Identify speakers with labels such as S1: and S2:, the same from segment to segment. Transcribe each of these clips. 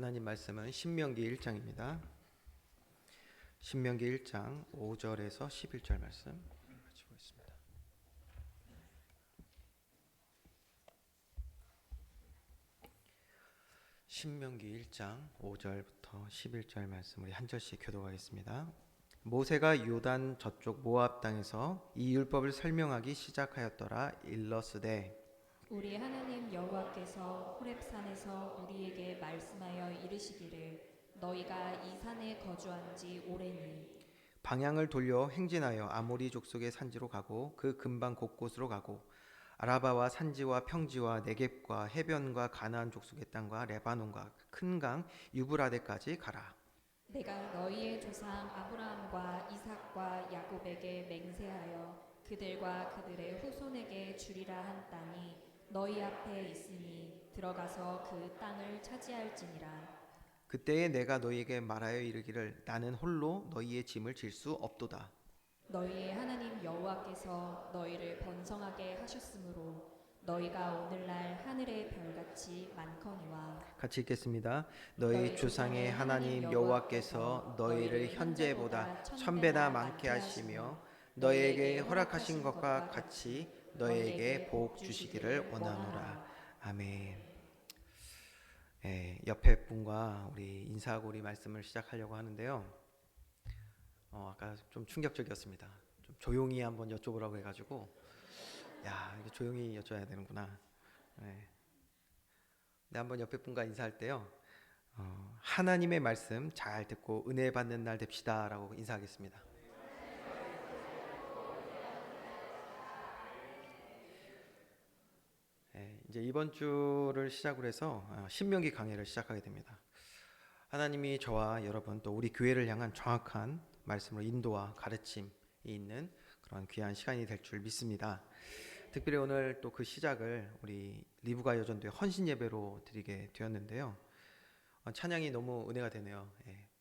S1: 하나님 말씀은 신명기 1장입니다. 신명기 1장 5절에서 11절 말씀 같이 보겠습니다. 신명기 1장 5절부터 11절 말씀 우리 한 절씩 교독하겠습니다. 모세가 요단 저쪽 모압 땅에서 이 율법을 설명하기 시작하였더라. 일러스되
S2: 우리 하나님 여호와께서 호렙산에서 우리에게 말씀하여 이르시기를 너희가 이 산에 거주한 지 오래니
S1: 방향을 돌려 행진하여 아모리 족속의 산지로 가고 그 근방 곳곳으로 가고 아라바와 산지와 평지와 네겝과 해변과 가나안 족속의 땅과 레바논과 큰 강 유브라데까지 가라.
S2: 내가 너희의 조상 아브라함과 이삭과 야곱에게 맹세하여 그들과 그들의 후손에게 주리라 한 땅이 너희 앞에 있으니 들어가서 그 땅을 차지할지니라.
S1: 그때에 내가 너희에게 말하여 이르기를 나는 홀로 너희의 짐을 질 수 없도다.
S2: 너희의 하나님 여호와께서 너희를 번성하게 하셨으므로 너희가 오늘날 하늘의 별같이 많거니와.
S1: 같이 읽겠습니다. 너희 조상의 하나님 여호와께서 너희를 현재보다 천배나 많게 하시며 너희에게 허락하신 것과 같이 너희에게 복 주시기를 원하노라. 아멘. 옆에 분과 우리 인사하고 우리 말씀을 시작하려고 하는데요. 아까 좀 충격적이었습니다. 좀 조용히 한번 여쭤보라고 해가지고 야, 이게 조용히 여쭤야 되는구나. 네. 네, 한번 옆에 분과 인사할 때요. 하나님의 말씀 잘 듣고 은혜 받는 날 됩시다라고 인사하겠습니다. 네, 이제 이번 주를 시작으로 해서 신명기 강해를 시작하게 됩니다. 하나님이 저와 여러분 또 우리 교회를 향한 정확한 말씀으로 인도와 가르침이 있는 그런 귀한 시간이 될 줄 믿습니다. 특별히 오늘 또 그 시작을 우리 리브가 여전도의 헌신 예배로 드리게 되었는데요. 찬양이 너무 은혜가 되네요.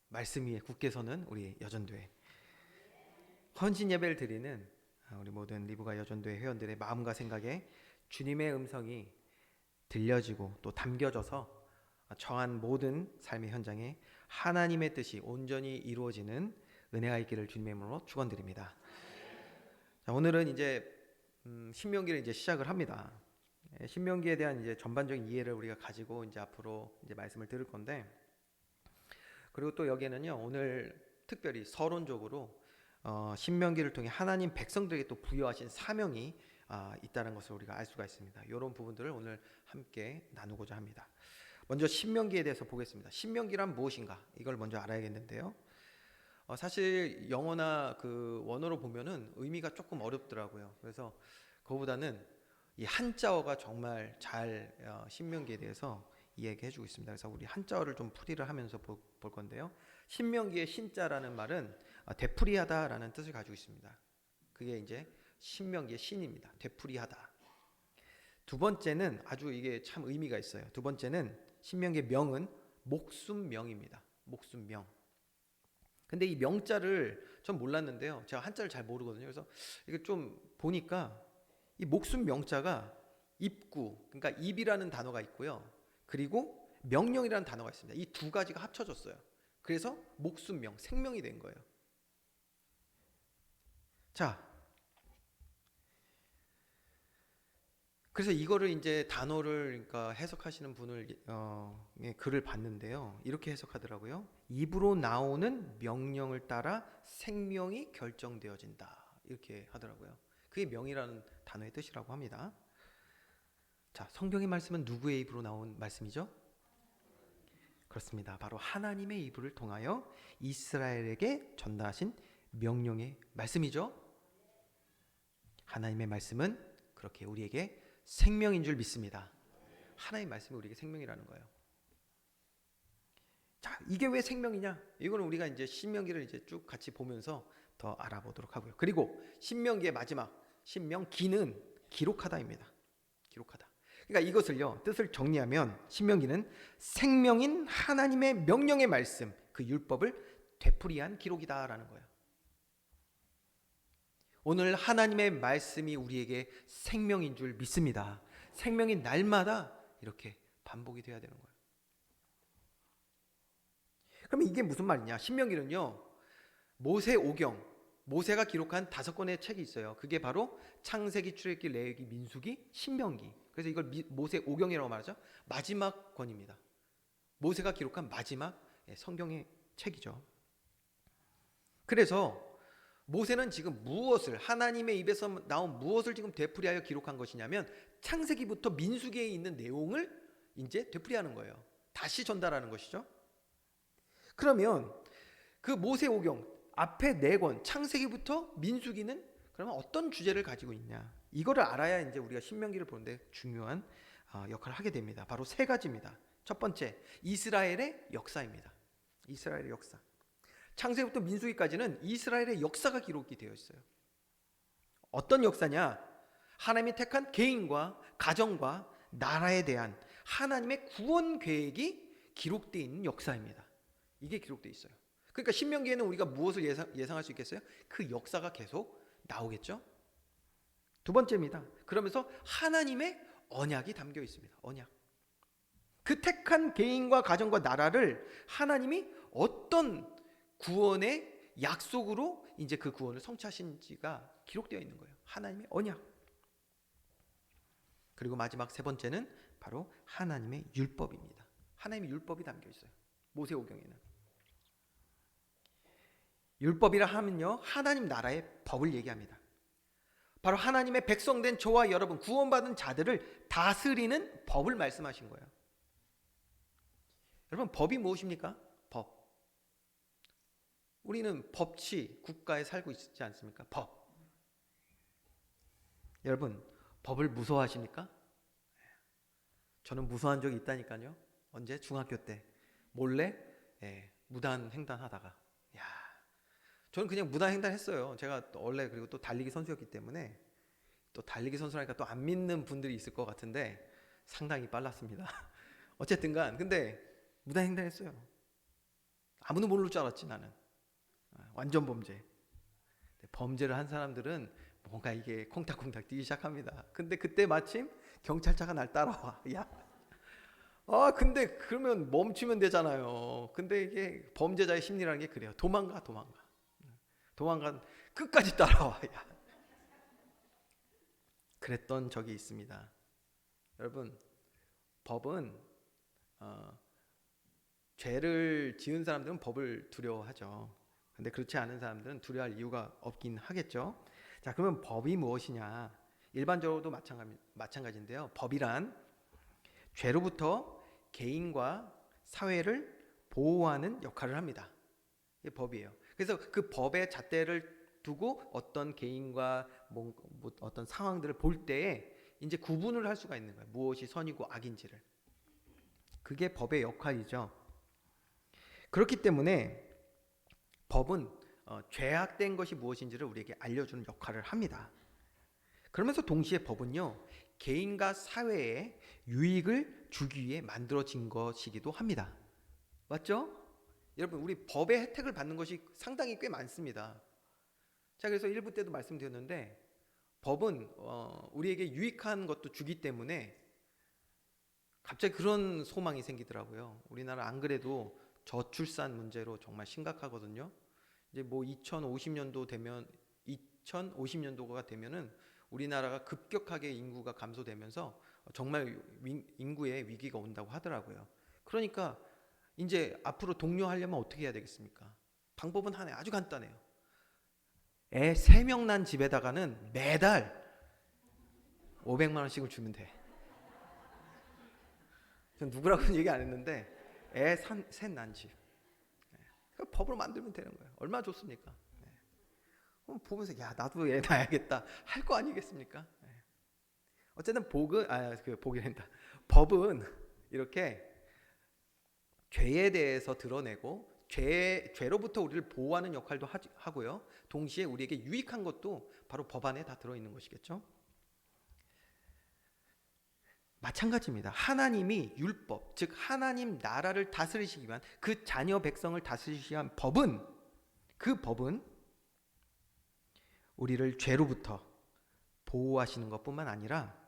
S1: 말씀 위에 굳게 서는 우리 여전도회 헌신 예배를 드리는 우리 모든 리브가 여전도회 회원들의 마음과 생각에 주님의 음성이 들려지고 또 담겨져서 처한 모든 삶의 현장에 하나님의 뜻이 온전히 이루어지는 은혜가 있기를 주님의 이름으로 축원드립니다. 자, 오늘은 이제 신명기를 이제 시작을 합니다. 신명기에 대한 이제 전반적인 이해를 우리가 가지고 이제 앞으로 이제 말씀을 들을 건데, 그리고 또 여기에는요 오늘 특별히 서론적으로 신명기를 통해 하나님 백성들에게 또 부여하신 사명이 있다는 것을 우리가 알 수가 있습니다. 이런 부분들을 오늘 함께 나누고자 합니다. 먼저 신명기에 대해서 보겠습니다. 신명기란 무엇인가? 이걸 먼저 알아야겠는데요. 사실 영어나 그 원어로 보면은 의미가 조금 어렵더라고요. 그래서 그거보다는 이 한자어가 정말 잘 신명기에 대해서 이야기해주고 있습니다. 그래서 우리 한자어를 좀 풀이를 하면서 볼 건데요. 신명기의 신자라는 말은 되풀이하다라는 뜻을 가지고 있습니다. 그게 이제 신명기의 신입니다. 되풀이하다. 두 번째는 아주 이게 참 의미가 있어요. 두 번째는 신명기의 명은 목숨명입니다. 목숨명. 근데 이 명자를 전 몰랐는데요. 제가 한자를 잘 모르거든요. 그래서 이거 좀 보니까 이 목숨 명자가 입구, 그러니까 입이라는 단어가 있고요. 그리고 명령이라는 단어가 있습니다. 이 두 가지가 합쳐졌어요. 그래서 목숨명, 생명이 된 거예요. 자, 그래서 이거를 이제 단어를 그러니까 해석하시는 분을 글을 봤는데요. 이렇게 해석하더라고요. 입으로 나오는 명령을 따라 생명이 결정되어진다. 이렇게 하더라고요. 그게 명이라는 단어의 뜻이라고 합니다. 자, 성경의 말씀은 누구의 입으로 나온 말씀이죠? 그렇습니다. 바로 하나님의 입을 통하여 이스라엘에게 전달하신 명령의 말씀이죠. 하나님의 말씀은 그렇게 우리에게 생명인 줄 믿습니다. 하나님의 말씀이 우리에게 생명이라는 거예요. 자, 이게 왜 생명이냐? 이거는 우리가 이제 신명기를 이제 쭉 같이 보면서 더 알아보도록 하고요. 그리고 신명기의 마지막 신명기는 기록하다입니다. 기록하다. 그러니까 이것을요 뜻을 정리하면 신명기는 생명인 하나님의 명령의 말씀, 그 율법을 되풀이한 기록이다라는 거예요. 오늘 하나님의 말씀이 우리에게 생명인 줄 믿습니다. 생명이 날마다 이렇게 반복이 돼야 되는 거예요. 그러면 이게 무슨 말이냐? 신명기는요, 모세 오경, 모세가 기록한 5권의 책이 있어요. 그게 바로 창세기, 출애굽기, 레위기, 민수기, 신명기. 그래서 이걸 모세 오경이라고 말하죠. 마지막 권입니다. 모세가 기록한 마지막 성경의 책이죠. 그래서 모세는 지금 무엇을, 하나님의 입에서 나온 무엇을 지금 되풀이하여 기록한 것이냐면 창세기부터 민수기에 있는 내용을 이제 되풀이하는 거예요. 다시 전달하는 것이죠. 그러면 그 모세 오경 앞에 4권 창세기부터 민수기는 그러면 어떤 주제를 가지고 있냐, 이거를 알아야 이제 우리가 신명기를 보는데 중요한 역할을 하게 됩니다. 바로 3가지입니다. 첫 번째, 이스라엘의 역사입니다. 이스라엘의 역사. 창세기부터 민수기까지는 이스라엘의 역사가 기록이 되어 있어요. 어떤 역사냐? 하나님이 택한 개인과 가정과 나라에 대한 하나님의 구원 계획이 기록되어 있는 역사입니다. 이게 기록되어 있어요. 그러니까 신명기에는 우리가 무엇을 예상할 수 있겠어요? 그 역사가 계속 나오겠죠. 두 번째입니다. 그러면서 하나님의 언약이 담겨 있습니다. 언약. 그 택한 개인과 가정과 나라를 하나님이 어떤 구원의 약속으로 이제 그 구원을 성취하신지가 기록되어 있는 거예요. 하나님의 언약. 그리고 마지막 3번째는 바로 하나님의 율법입니다. 하나님의 율법이 담겨 있어요. 모세오경에는. 율법이라 하면요, 하나님 나라의 법을 얘기합니다. 바로 하나님의 백성된 저와 여러분, 구원받은 자들을 다스리는 법을 말씀하신 거예요. 여러분, 법이 무엇입니까? 법. 우리는 법치 국가에 살고 있지 않습니까? 법. 여러분, 법을 무서워하십니까? 저는 무서워한 적이 있다니까요. 언제? 중학교 때 몰래 무단 횡단하다가, 저는 그냥 무단 횡단했어요. 제가 원래 그리고 또 달리기 선수였기 때문에, 또 달리기 선수라니까 또 안 믿는 분들이 있을 것 같은데 상당히 빨랐습니다. 어쨌든간 근데 무단 횡단했어요. 아무도 모를 줄 알았지 나는. 완전 범죄. 범죄를 한 사람들은 뭔가 이게 콩닥콩닥 뛰기 시작합니다. 근데 그때 마침 경찰차가 날 따라와. 근데 그러면 멈추면 되잖아요. 근데 이게 범죄자의 심리라는 게 그래요. 도망가. 끝까지 따라와. 그랬던 적이 있습니다. 여러분, 법은 죄를 지은 사람들은 법을 두려워하죠. 근데 그렇지 않은 사람들은 두려워할 이유가 없긴 하겠죠. 자, 그러면 법이 무엇이냐? 일반적으로도 마찬가지인데요. 법이란 죄로부터 개인과 사회를 보호하는 역할을 합니다. 이게 법이에요. 그래서 그 법의 잣대를 두고 어떤 개인과 어떤 상황들을 볼 때에 이제 구분을 할 수가 있는 거예요. 무엇이 선이고 악인지를. 그게 법의 역할이죠. 그렇기 때문에 법은 죄악된 것이 무엇인지를 우리에게 알려주는 역할을 합니다. 그러면서 동시에 법은요, 개인과 사회에 유익을 주기 위해 만들어진 것이기도 합니다. 맞죠? 여러분, 우리 법의 혜택을 받는 것이 상당히 꽤 많습니다. 자, 그래서 1부 때도 말씀드렸는데 법은 우리에게 유익한 것도 주기 때문에 갑자기 그런 소망이 생기더라고요. 우리나라 안 그래도 저출산 문제로 정말 심각하거든요. 이제 뭐 2050년도가 되면은 우리나라가 급격하게 인구가 감소되면서 정말 인구의 위기가 온다고 하더라고요. 그러니까 이제 앞으로 독려하려면 어떻게 해야 되겠습니까? 방법은 하나예요. 아주 간단해요. 애 3명 난 집에다가는 매달 500만 원씩을 주면 돼. 전 누구라고는 얘기 안 했는데 애 셋 난 집. 법으로 만들면 되는 거예요. 얼마나 좋습니까? 보면서 나도 애 낳아야겠다 할 거 아니겠습니까? 어쨌든 법은 이렇게 죄에 대해서 드러내고 죄로부터 우리를 보호하는 역할도 하고요. 동시에 우리에게 유익한 것도 바로 법 안에 다 들어있는 것이겠죠. 마찬가지입니다. 하나님이 율법, 즉 하나님 나라를 다스리시기 위한, 그 자녀 백성을 다스리시기 위한 법은, 그 법은 우리를 죄로부터 보호하시는 것뿐만 아니라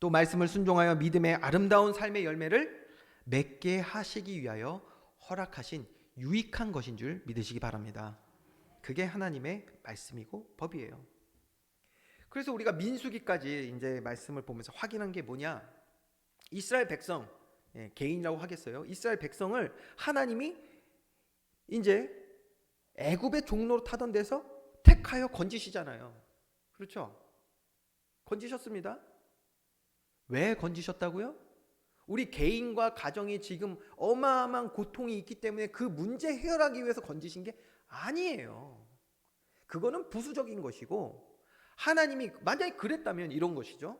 S1: 또 말씀을 순종하여 믿음의 아름다운 삶의 열매를 맺게 하시기 위하여 허락하신 유익한 것인 줄 믿으시기 바랍니다. 그게 하나님의 말씀이고 법이에요. 그래서 우리가 민수기까지 이제 말씀을 보면서 확인한 게 뭐냐? 이스라엘 백성, 개인이라고 하겠어요. 이스라엘 백성을 하나님이 이제 애굽의 종로로 타던 데서 택하여 건지시잖아요. 그렇죠? 건지셨습니다. 왜 건지셨다고요? 우리 개인과 가정이 지금 어마어마한 고통이 있기 때문에 그 문제 해결하기 위해서 건지신 게 아니에요. 그거는 부수적인 것이고, 하나님이 만약에 그랬다면 이런 것이죠.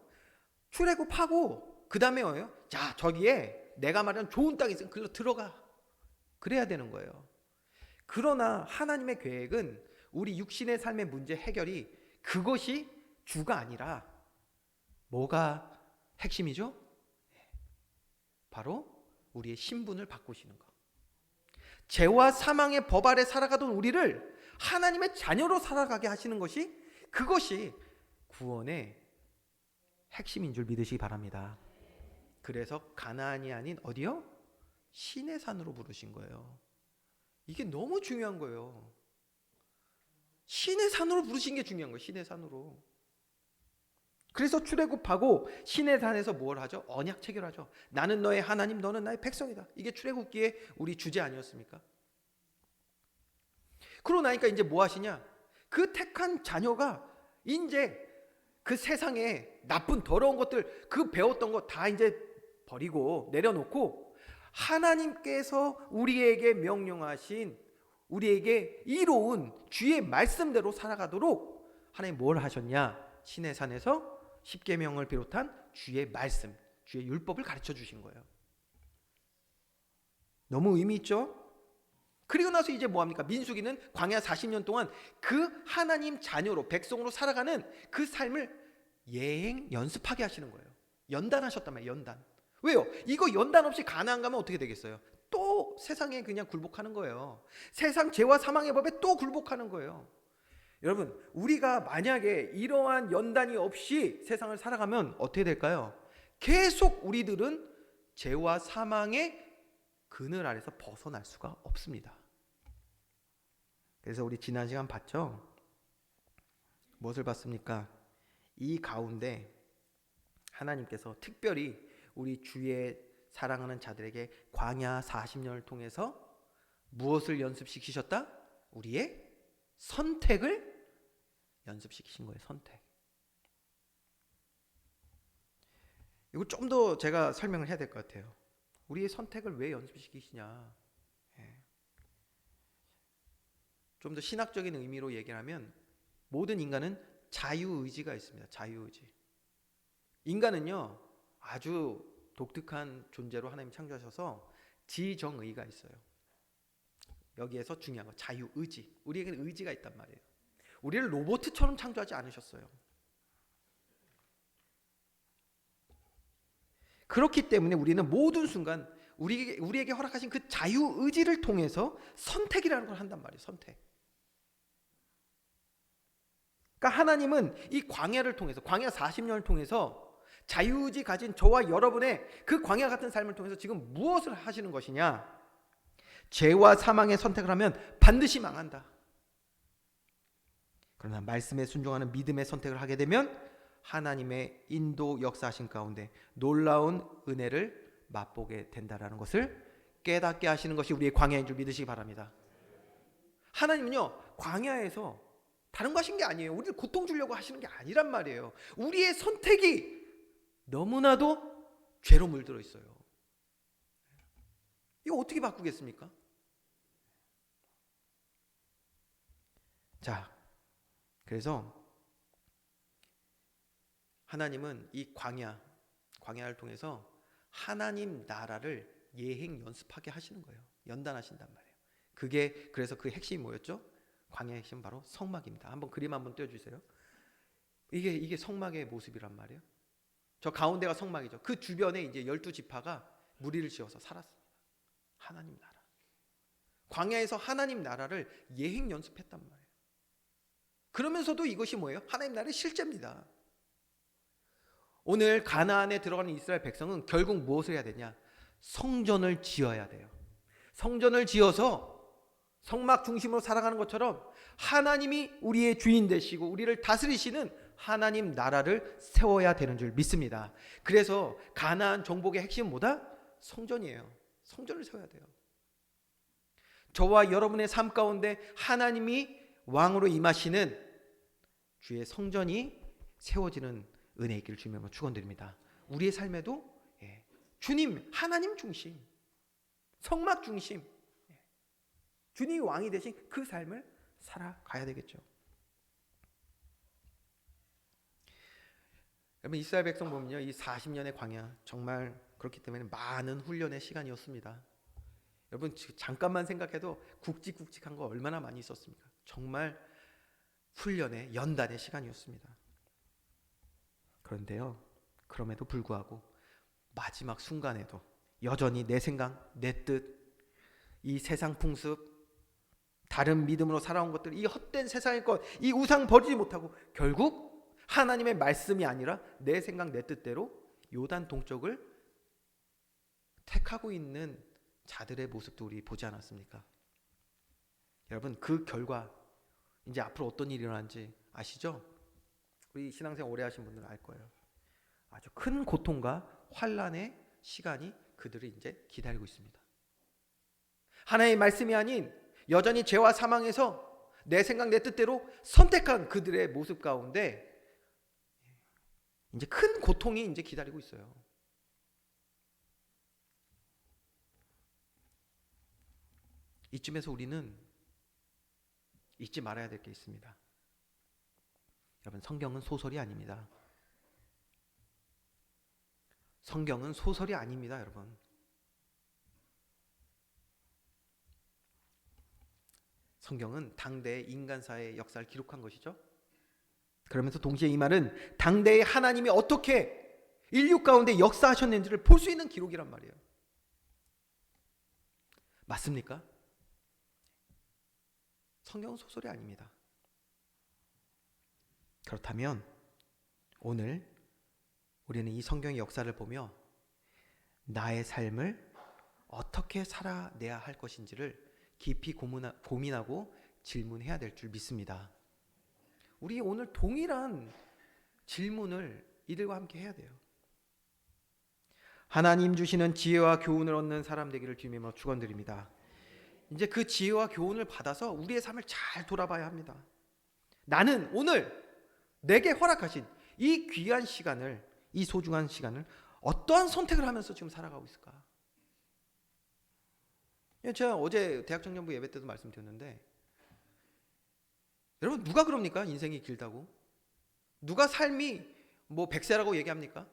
S1: 출애굽하고 그 다음에 뭐예요? 자, 저기에 내가 말한 좋은 땅이 있으면 그걸로 들어가. 그래야 되는 거예요. 그러나 하나님의 계획은 우리 육신의 삶의 문제 해결이 그것이 주가 아니라 뭐가 핵심이죠? 바로 우리의 신분을 바꾸시는 것. 죄와 사망의 법 아래 살아가던 우리를 하나님의 자녀로 살아가게 하시는 것이, 그것이 구원의 핵심인 줄 믿으시기 바랍니다. 그래서 가나안이 아닌 어디요? 신의 산으로 부르신 거예요. 이게 너무 중요한 거예요. 신의 산으로 부르신 게 중요한 거예요. 신의 산으로. 그래서 출애굽하고 신의 산에서 뭘 하죠? 언약 체결하죠. 나는 너의 하나님, 너는 나의 백성이다. 이게 출애굽기의 우리 주제 아니었습니까? 그러고 나니까 이제 뭐 하시냐? 그 택한 자녀가 이제 그 세상에 나쁜 더러운 것들, 그 배웠던 거 다 이제 버리고 내려놓고 하나님께서 우리에게 명령하신, 우리에게 이로운 주의 말씀대로 살아가도록 하나님 뭘 하셨냐? 신의 산에서 십계명을 비롯한 주의 말씀, 주의 율법을 가르쳐 주신 거예요. 너무 의미 있죠? 그리고 나서 이제 뭐합니까? 민수기는 광야 40년 동안 그 하나님 자녀로, 백성으로 살아가는 그 삶을 예행 연습하게 하시는 거예요. 연단하셨단 말이에요. 연단. 왜요? 이거 연단 없이 가나안 가면 어떻게 되겠어요? 또 세상에 그냥 굴복하는 거예요. 세상 죄와 사망의 법에 또 굴복하는 거예요. 여러분, 우리가 만약에 이러한 연단이 없이 세상을 살아가면 어떻게 될까요? 계속 우리들은 죄와 사망의 그늘 아래서 벗어날 수가 없습니다. 그래서 우리 지난 시간 봤죠? 무엇을 봤습니까? 이 가운데 하나님께서 특별히 우리 주의 사랑하는 자들에게 광야 40년을 통해서 무엇을 연습시키셨다? 우리의 선택을 연습시키신 거예요. 선택. 이거 좀 더 제가 설명을 해야 될 것 같아요. 우리의 선택을 왜 연습시키시냐? 좀 더 신학적인 의미로 얘기하면 모든 인간은 자유의지가 있습니다. 자유의지. 인간은요, 아주 독특한 존재로 하나님 창조하셔서 지정의가 있어요. 여기에서 중요한 거 자유의지. 우리에게는 의지가 있단 말이에요. 우리를 로봇처럼 창조하지 않으셨어요. 그렇기 때문에 우리는 모든 순간 우리에게 허락하신 그 자유의지를 통해서 선택이라는 걸 한단 말이에요. 선택. 그러니까 하나님은 이 광야를 통해서, 광야 40년을 통해서 자유의지 가진 저와 여러분의 그 광야 같은 삶을 통해서 지금 무엇을 하시는 것이냐? 죄와 사망의 선택을 하면 반드시 망한다. 그러나 말씀에 순종하는 믿음의 선택을 하게 되면 하나님의 인도 역사하신 가운데 놀라운 은혜를 맛보게 된다라는 것을 깨닫게 하시는 것이 우리의 광야인 줄 믿으시기 바랍니다. 하나님은요, 광야에서 다른 거 하신 게 아니에요. 우리를 고통 주려고 하시는 게 아니란 말이에요. 우리의 선택이 너무나도 죄로 물들어 있어요. 이거 어떻게 바꾸겠습니까? 자, 그래서 하나님은 이 광야를 통해서 하나님 나라를 예행 연습하게 하시는 거예요. 연단하신단 말이에요. 그게 그래서 그 핵심이 뭐였죠? 광야의 핵심은 바로 성막입니다. 한번 그림 한번 띄워주세요. 이게 성막의 모습이란 말이에요. 저 가운데가 성막이죠. 그 주변에 이제 12지파가 무리를 지어서 살았습니다. 하나님 나라. 광야에서 하나님 나라를 예행 연습했단 말이에요. 그러면서도 이것이 뭐예요? 하나님 나라의 실제입니다. 오늘 가나안에 들어가는 이스라엘 백성은 결국 무엇을 해야 되냐? 성전을 지어야 돼요. 성전을 지어서 성막 중심으로 살아가는 것처럼 하나님이 우리의 주인 되시고 우리를 다스리시는 하나님 나라를 세워야 되는 줄 믿습니다. 그래서 가나안 정복의 핵심은 뭐다? 성전이에요. 성전을 세워야 돼요. 저와 여러분의 삶 가운데 하나님이 왕으로 임하시는 주의 성전이 세워지는 은혜 있기를 주님으로 축원드립니다. 우리의 삶에도 주님, 하나님 중심, 성막 중심, 주님이 왕이 되신 그 삶을 살아가야 되겠죠. 여러분, 이스라엘 백성 보면요, 이 40년의 광야 정말 그렇기 때문에 많은 훈련의 시간이었습니다. 여러분 잠깐만 생각해도 굵직굵직한 거 얼마나 많이 있었습니까? 정말 훈련의 연단의 시간이었습니다. 그런데요, 그럼에도 불구하고 마지막 순간에도 여전히 내 생각, 내 뜻, 이 세상 풍습, 다른 믿음으로 살아온 것들, 이 헛된 세상의 것, 이 우상 버리지 못하고 결국 하나님의 말씀이 아니라 내 생각, 내 뜻대로 요단 동쪽을 택하고 있는 자들의 모습도 우리 보지 않았습니까? 여러분, 그 결과 이제 앞으로 어떤 일이 일어나는지 아시죠? 우리 신앙생활 오래 하신 분들은 알 거예요. 아주 큰 고통과 환난의 시간이 그들을 이제 기다리고 있습니다. 하나님의 말씀이 아닌 여전히 죄와 사망에서 내 생각 내 뜻대로 선택한 그들의 모습 가운데 이제 큰 고통이 이제 기다리고 있어요. 이쯤에서 우리는 잊지 말아야 될 게 있습니다. 여러분, 성경은 소설이 아닙니다. 성경은 소설이 아닙니다, 여러분. 성경은 당대의 인간사의 역사를 기록한 것이죠. 그러면서 동시에 이 말은 당대의 하나님이 어떻게 인류 가운데 역사하셨는지를 볼 수 있는 기록이란 말이에요. 맞습니까? 성경은 소설이 아닙니다. 그렇다면 오늘 우리는 이 성경의 역사를 보며 나의 삶을 어떻게 살아내야 할 것인지를 깊이 고민하고 질문해야 될 줄 믿습니다. 우리 오늘 동일한 질문을 이들과 함께 해야 돼요. 하나님 주시는 지혜와 교훈을 얻는 사람 되기를 주님으로 축원드립니다. 이제 그 지혜와 교훈을 받아서 우리의 삶을 잘 돌아봐야 합니다. 나는 오늘 내게 허락하신 이 귀한 시간을, 이 소중한 시간을 어떠한 선택을 하면서 지금 살아가고 있을까? 제가 어제 대학청년부 예배 때도 말씀드렸는데, 여러분 누가 그럽니까? 인생이 길다고? 누가 삶이 뭐 100세라고 얘기합니까?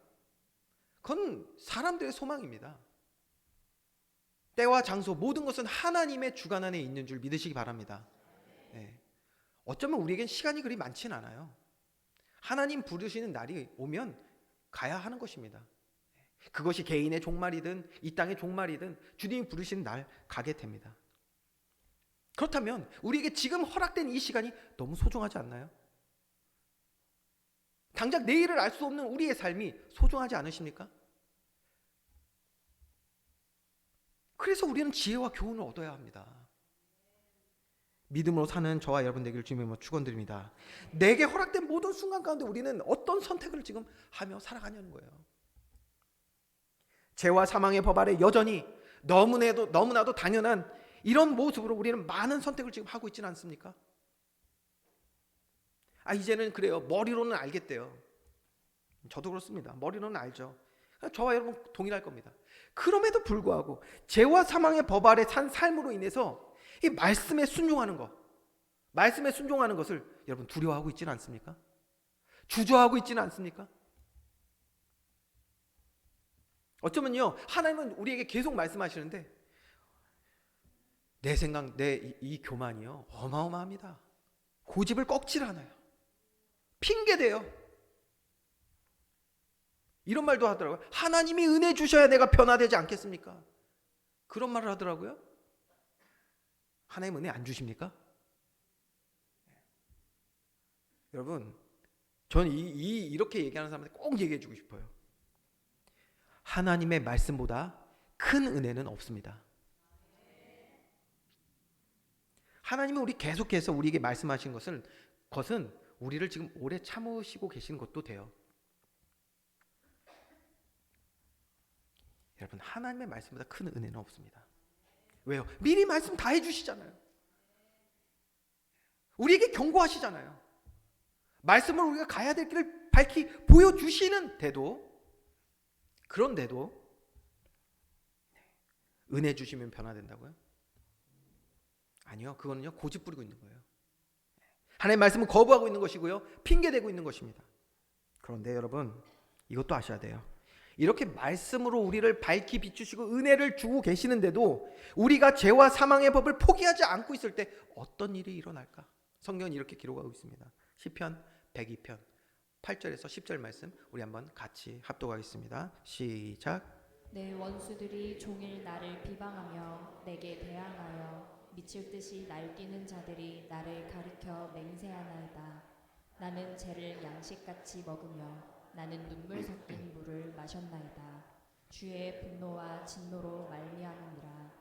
S1: 그건 사람들의 소망입니다. 때와 장소 모든 것은 하나님의 주관 안에 있는 줄 믿으시기 바랍니다. 네. 어쩌면 우리에겐 시간이 그리 많지는 않아요. 하나님 부르시는 날이 오면 가야 하는 것입니다. 그것이 개인의 종말이든 이 땅의 종말이든 주님이 부르시는 날 가게 됩니다. 그렇다면 우리에게 지금 허락된 이 시간이 너무 소중하지 않나요? 당장 내일을 알 수 없는 우리의 삶이 소중하지 않으십니까? 그래서 우리는 지혜와 교훈을 얻어야 합니다. 믿음으로 사는 저와 여러분 되기를 주님으로 축원드립니다. 내게 허락된 모든 순간 가운데 우리는 어떤 선택을 지금 하며 살아가냐는 거예요. 죄와 사망의 법 아래 여전히 너무나도 당연한 이런 모습으로 우리는 많은 선택을 지금 하고 있지는 않습니까? 이제는 그래요. 머리로는 알겠대요. 저도 그렇습니다. 머리로는 알죠. 저와 여러분 동일할 겁니다. 그럼에도 불구하고 죄와 사망의 법 아래 산 삶으로 인해서 이 말씀에 순종하는 것을 여러분 두려워하고 있지는 않습니까? 주저하고 있지는 않습니까? 어쩌면요, 하나님은 우리에게 계속 말씀하시는데 내 생각, 내 이 교만이요 어마어마합니다. 고집을 꺾질 않아요. 핑계대요. 이런 말도 하더라고요. 하나님이 은혜 주셔야 내가 변화되지 않겠습니까? 그런 말을 하더라고요. 하나님 은혜 안 주십니까? 여러분, 저는 이렇게 얘기하는 사람한테 꼭 얘기해 주고 싶어요. 하나님의 말씀보다 큰 은혜는 없습니다. 하나님은 우리 계속해서 우리에게 말씀하신 것은 우리를 지금 오래 참으시고 계신 것도 돼요. 여러분, 하나님의 말씀보다 큰 은혜는 없습니다. 왜요? 미리 말씀 다 해주시잖아요. 우리에게 경고하시잖아요. 말씀을 우리가 가야 될 길을 밝히 보여주시는데도, 그런데도 은혜 주시면 변화된다고요? 아니요, 그거는요 고집 부리고 있는 거예요. 하나님의 말씀은 거부하고 있는 것이고요, 핑계대고 있는 것입니다. 그런데 여러분, 이것도 아셔야 돼요. 이렇게 말씀으로 우리를 밝히 비추시고 은혜를 주고 계시는데도 우리가 죄와 사망의 법을 포기하지 않고 있을 때 어떤 일이 일어날까? 성경은 이렇게 기록하고 있습니다. 시편 102편 8절에서 10절 말씀 우리 한번 같이 합독하겠습니다. 시작.
S2: 내 원수들이 종일 나를 비방하며 내게 대항하여 미칠 듯이 날뛰는 자들이 나를 가리켜 맹세하나이다. 나는 죄를 양식같이 먹으며 나는 눈물 섞인 물을 마셨나이다. 주의 분노와 진노로 말미암으니라.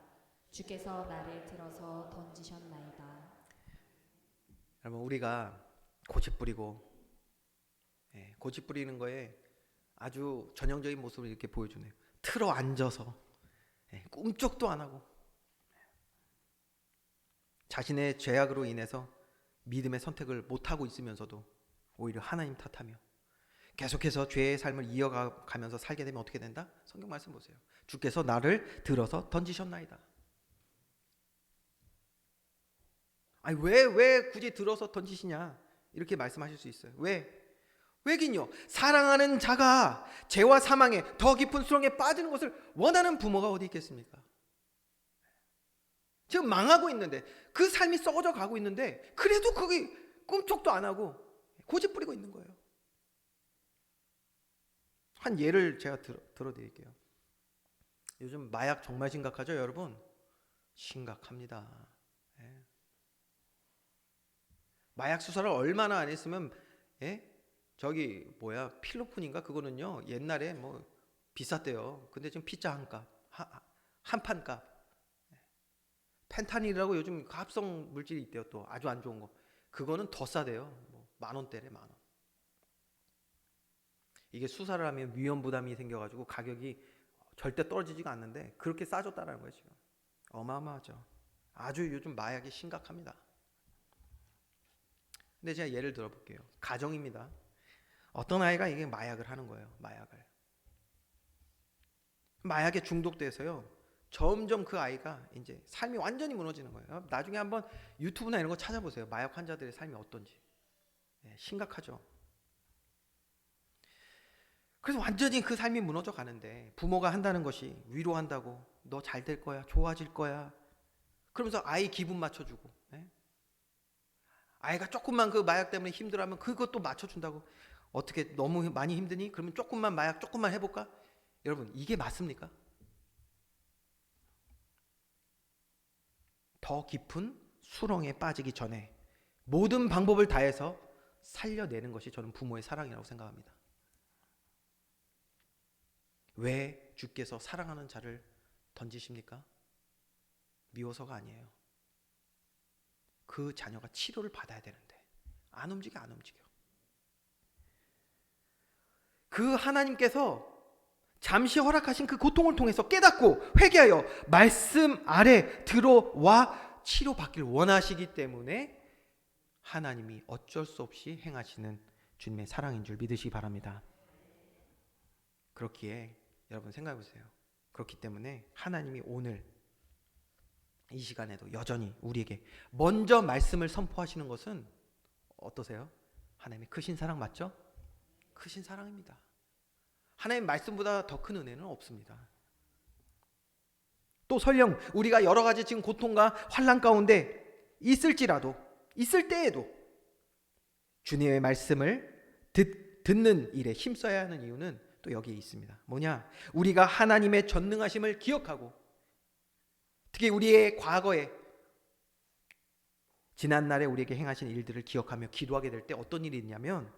S2: 주께서 나를 들어서 던지셨나이다.
S1: 여러분, 우리가 고집 부리고 고집 부리는 거에 아주 전형적인 모습을 이렇게 보여주네요. 틀어 앉아서 꿈쩍도 안 하고 자신의 죄악으로 인해서 믿음의 선택을 못하고 있으면서도 오히려 하나님 탓하며 계속해서 죄의 삶을 이어가면서 살게 되면 어떻게 된다? 성경 말씀 보세요. 주께서 나를 들어서 던지셨나이다. 아니 왜 굳이 들어서 던지시냐 이렇게 말씀하실 수 있어요. 왜긴요, 사랑하는 자가 죄와 사망에 더 깊은 수렁에 빠지는 것을 원하는 부모가 어디 있겠습니까? 지금 망하고 있는데, 그 삶이 썩어져 가고 있는데 그래도 거기 꿈쩍도 안 하고 고집 부리고 있는 거예요. 한 예를 제가 들어드릴게요. 요즘 마약 정말 심각하죠, 여러분? 심각합니다. 마약 수사를 얼마나 안 했으면 저기 필로폰인가 그거는요 옛날에 뭐 비쌌대요. 근데 지금 피자 한 판 값. 펜타닐이라고 요즘 합성 물질이 있대요. 또 아주 안 좋은 거. 그거는 더 싸대요. 뭐 10,000원대래, 10,000원. 이게 수사를 하면 위험 부담이 생겨가지고 가격이 절대 떨어지지가 않는데 그렇게 싸졌다라는 거예요. 지금 어마어마하죠. 아주 요즘 마약이 심각합니다. 근데 제가 예를 들어볼게요. 가정입니다. 어떤 아이가 이게 마약을 하는 거예요. 마약에 중독돼서요. 점점 그 아이가 이제 삶이 완전히 무너지는 거예요. 나중에 한번 유튜브나 이런 거 찾아보세요. 마약 환자들의 삶이 어떤지. 심각하죠. 그래서 완전히 그 삶이 무너져 가는데 부모가 한다는 것이 위로한다고, 너 잘 될 거야, 좋아질 거야, 그러면서 아이 기분 맞춰주고, 아이가 조금만 그 마약 때문에 힘들어하면 그것도 맞춰준다고. 어떻게 너무 많이 힘드니? 그러면 마약 조금만 해볼까? 여러분, 이게 맞습니까? 더 깊은 수렁에 빠지기 전에 모든 방법을 다해서 살려내는 것이 저는 부모의 사랑이라고 생각합니다. 왜 주께서 사랑하는 자를 던지십니까? 미워서가 아니에요. 그 자녀가 치료를 받아야 되는데 안 움직여. 그 하나님께서 잠시 허락하신 그 고통을 통해서 깨닫고 회개하여 말씀 아래 들어와 치료받기를 원하시기 때문에 하나님이 어쩔 수 없이 행하시는 주님의 사랑인 줄 믿으시기 바랍니다. 그렇기에 여러분 생각해 보세요. 그렇기 때문에 하나님이 오늘 이 시간에도 여전히 우리에게 먼저 말씀을 선포하시는 것은 어떠세요? 하나님의 크신 사랑 맞죠? 크신 사랑입니다. 하나님 말씀보다 더 큰 은혜는 없습니다. 또 설령 우리가 여러 가지 지금 고통과 환난 가운데 있을 때에도 주님의 말씀을 듣는 일에 힘써야 하는 이유는 또 여기에 있습니다. 뭐냐? 우리가 하나님의 전능하심을 기억하고 특히 우리의 과거에 지난날에 우리에게 행하신 일들을 기억하며 기도하게 될 때 어떤 일이 있냐면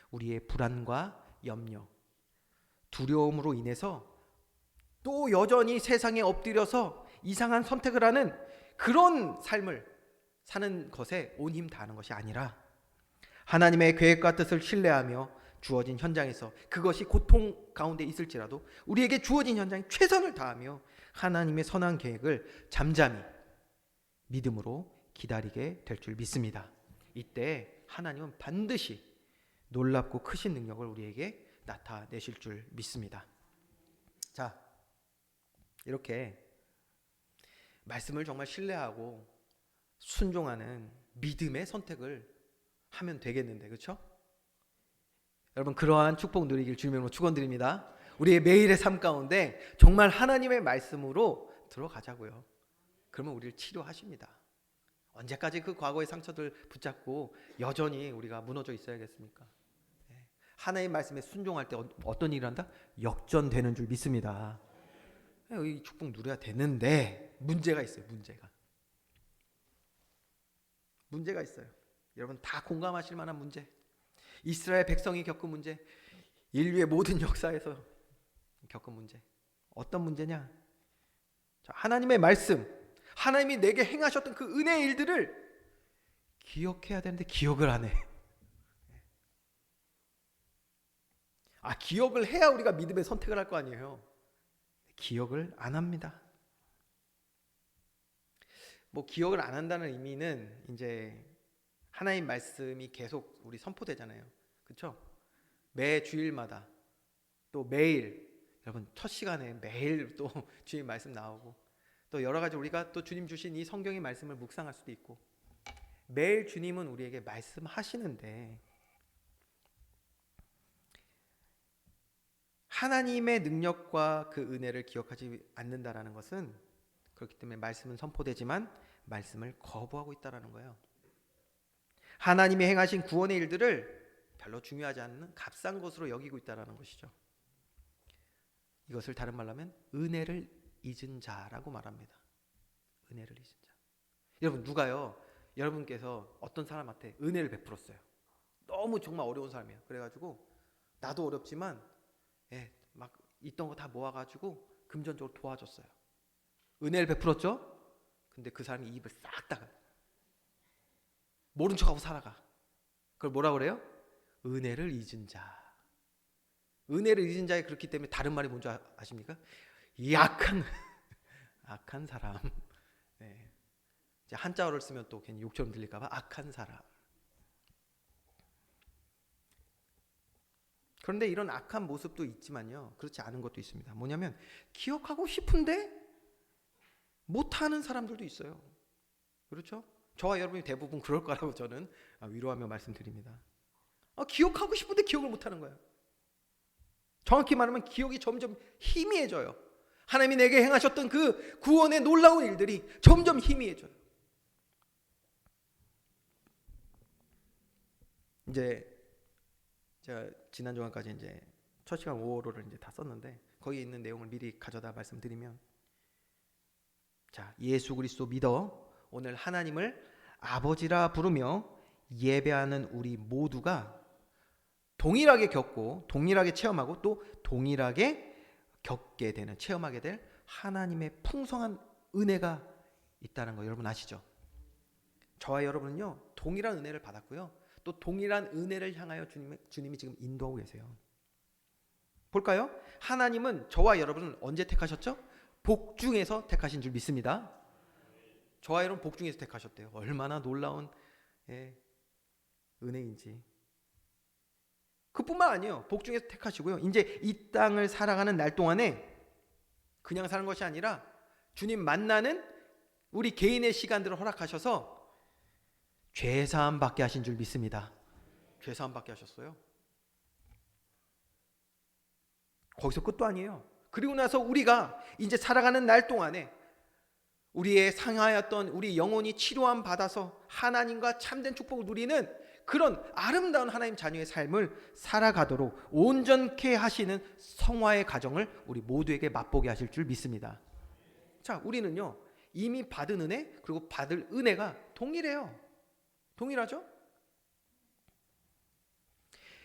S1: 우리의 불안과 염려, 두려움으로 인해서 또 여전히 세상에 엎드려서 이상한 선택을 하는 그런 삶을 사는 것에 온 힘 다하는 것이 아니라 하나님의 계획과 뜻을 신뢰하며 주어진 현장에서 그것이 고통 가운데 있을지라도 우리에게 주어진 현장에 최선을 다하며 하나님의 선한 계획을 잠잠히 믿음으로 기다리게 될 줄 믿습니다. 이때 하나님은 반드시 놀랍고 크신 능력을 우리에게 나타내실 줄 믿습니다. 자, 이렇게 말씀을 정말 신뢰하고 순종하는 믿음의 선택을 하면 되겠는데, 그렇죠? 여러분, 그러한 축복 누리길 주님으로 축원드립니다. 우리의 매일의 삶 가운데 정말 하나님의 말씀으로 들어가자고요. 그러면 우리를 치료하십니다. 언제까지 그 과거의 상처들 붙잡고 여전히 우리가 무너져 있어야겠습니까? 하나님의 말씀에 순종할 때 어떤 일을 한다? 역전되는 줄 믿습니다. 이 축복 누려야 되는데 문제가 있어요. 문제가 있어요. 여러분 다 공감하실 만한 문제. 이스라엘 백성이 겪은 문제, 인류의 모든 역사에서 겪은 문제. 어떤 문제냐? 자, 하나님의 말씀, 하나님이 내게 행하셨던 그 은혜의 일들을 기억해야 되는데 기억을 안 해. 기억을 해야 우리가 믿음의 선택을 할 거 아니에요. 기억을 안 합니다. 기억을 안 한다는 의미는 이제 하나님 말씀이 계속 우리 선포되잖아요. 그렇죠? 매 주일마다 또 매일, 여러분 첫 시간에 매일 또 주님 말씀 나오고 또 여러 가지 우리가 또 주님 주신 이 성경의 말씀을 묵상할 수도 있고 매일 주님은 우리에게 말씀하시는데 하나님의 능력과 그 은혜를 기억하지 않는다라는 것은 그렇기 때문에 말씀은 선포되지만 말씀을 거부하고 있다라는 거예요. 하나님이 행하신 구원의 일들을 별로 중요하지 않는 값싼 것으로 여기고 있다라는 것이죠. 이것을 다른 말로 하면 은혜를 잊은 자라고 말합니다. 은혜를 잊은 자. 여러분 누가요? 여러분께서 어떤 사람한테 은혜를 베풀었어요. 너무 정말 어려운 사람이에요. 그래가지고 나도 어렵지만 막 있던 거 다 모아가지고 금전적으로 도와줬어요. 은혜를 베풀었죠? 근데 그 사람이 입을 싹 닫아. 모른 척하고 살아가. 그걸 뭐라 그래요? 은혜를 잊은 자. 은혜를 잊은 자에 그렇기 때문에 다른 말이 뭔지 아십니까? 악한 사람. 네. 이제 한자어를 쓰면 또 괜히 욕처럼 들릴까봐 악한 사람. 그런데 이런 악한 모습도 있지만요, 그렇지 않은 것도 있습니다. 뭐냐면 기억하고 싶은데 못하는 사람들도 있어요. 그렇죠? 저와 여러분이 대부분 그럴 거라고 저는 위로하며 말씀드립니다. 기억하고 싶은데 기억을 못하는 거예요. 정확히 말하면 기억이 점점 희미해져요. 하나님이 내게 행하셨던 그 구원의 놀라운 일들이 점점 희미해져요. 이제 제가 지난 주간까지 이제 첫 시간 5호로를 이제 다 썼는데 거기에 있는 내용을 미리 가져다 말씀드리면, 자, 예수 그리스도 믿어 오늘 하나님을 아버지라 부르며 예배하는 우리 모두가 동일하게 겪고 동일하게 체험하고 또 동일하게 겪게 되는, 체험하게 될 하나님의 풍성한 은혜가 있다는 거 여러분 아시죠? 저와 여러분은요 동일한 은혜를 받았고요, 또 동일한 은혜를 향하여 주님이 지금 인도하고 계세요. 볼까요? 하나님은 저와 여러분을 언제 택하셨죠? 복중에서 택하신 줄 믿습니다. 저와 여러분 복중에서 택하셨대요. 얼마나 놀라운 은혜인지. 그뿐만 아니에요. 복중에서 택하시고요, 이제 이 땅을 살아가는 날 동안에 그냥 사는 것이 아니라 주님 만나는 우리 개인의 시간들을 허락하셔서 죄사함 받게 하신 줄 믿습니다. 죄사함 받게 하셨어요. 거기서 끝도 아니에요. 그리고 나서 우리가 이제 살아가는 날 동안에 우리의 상하였던 우리 영혼이 치료함 받아서 하나님과 참된 축복을 누리는 그런 아름다운 하나님 자녀의 삶을 살아가도록 온전케 하시는 성화의 가정을 우리 모두에게 맛보게 하실 줄 믿습니다. 자, 우리는요 이미 받은 은혜 그리고 받을 은혜가 동일해요. 동일하죠?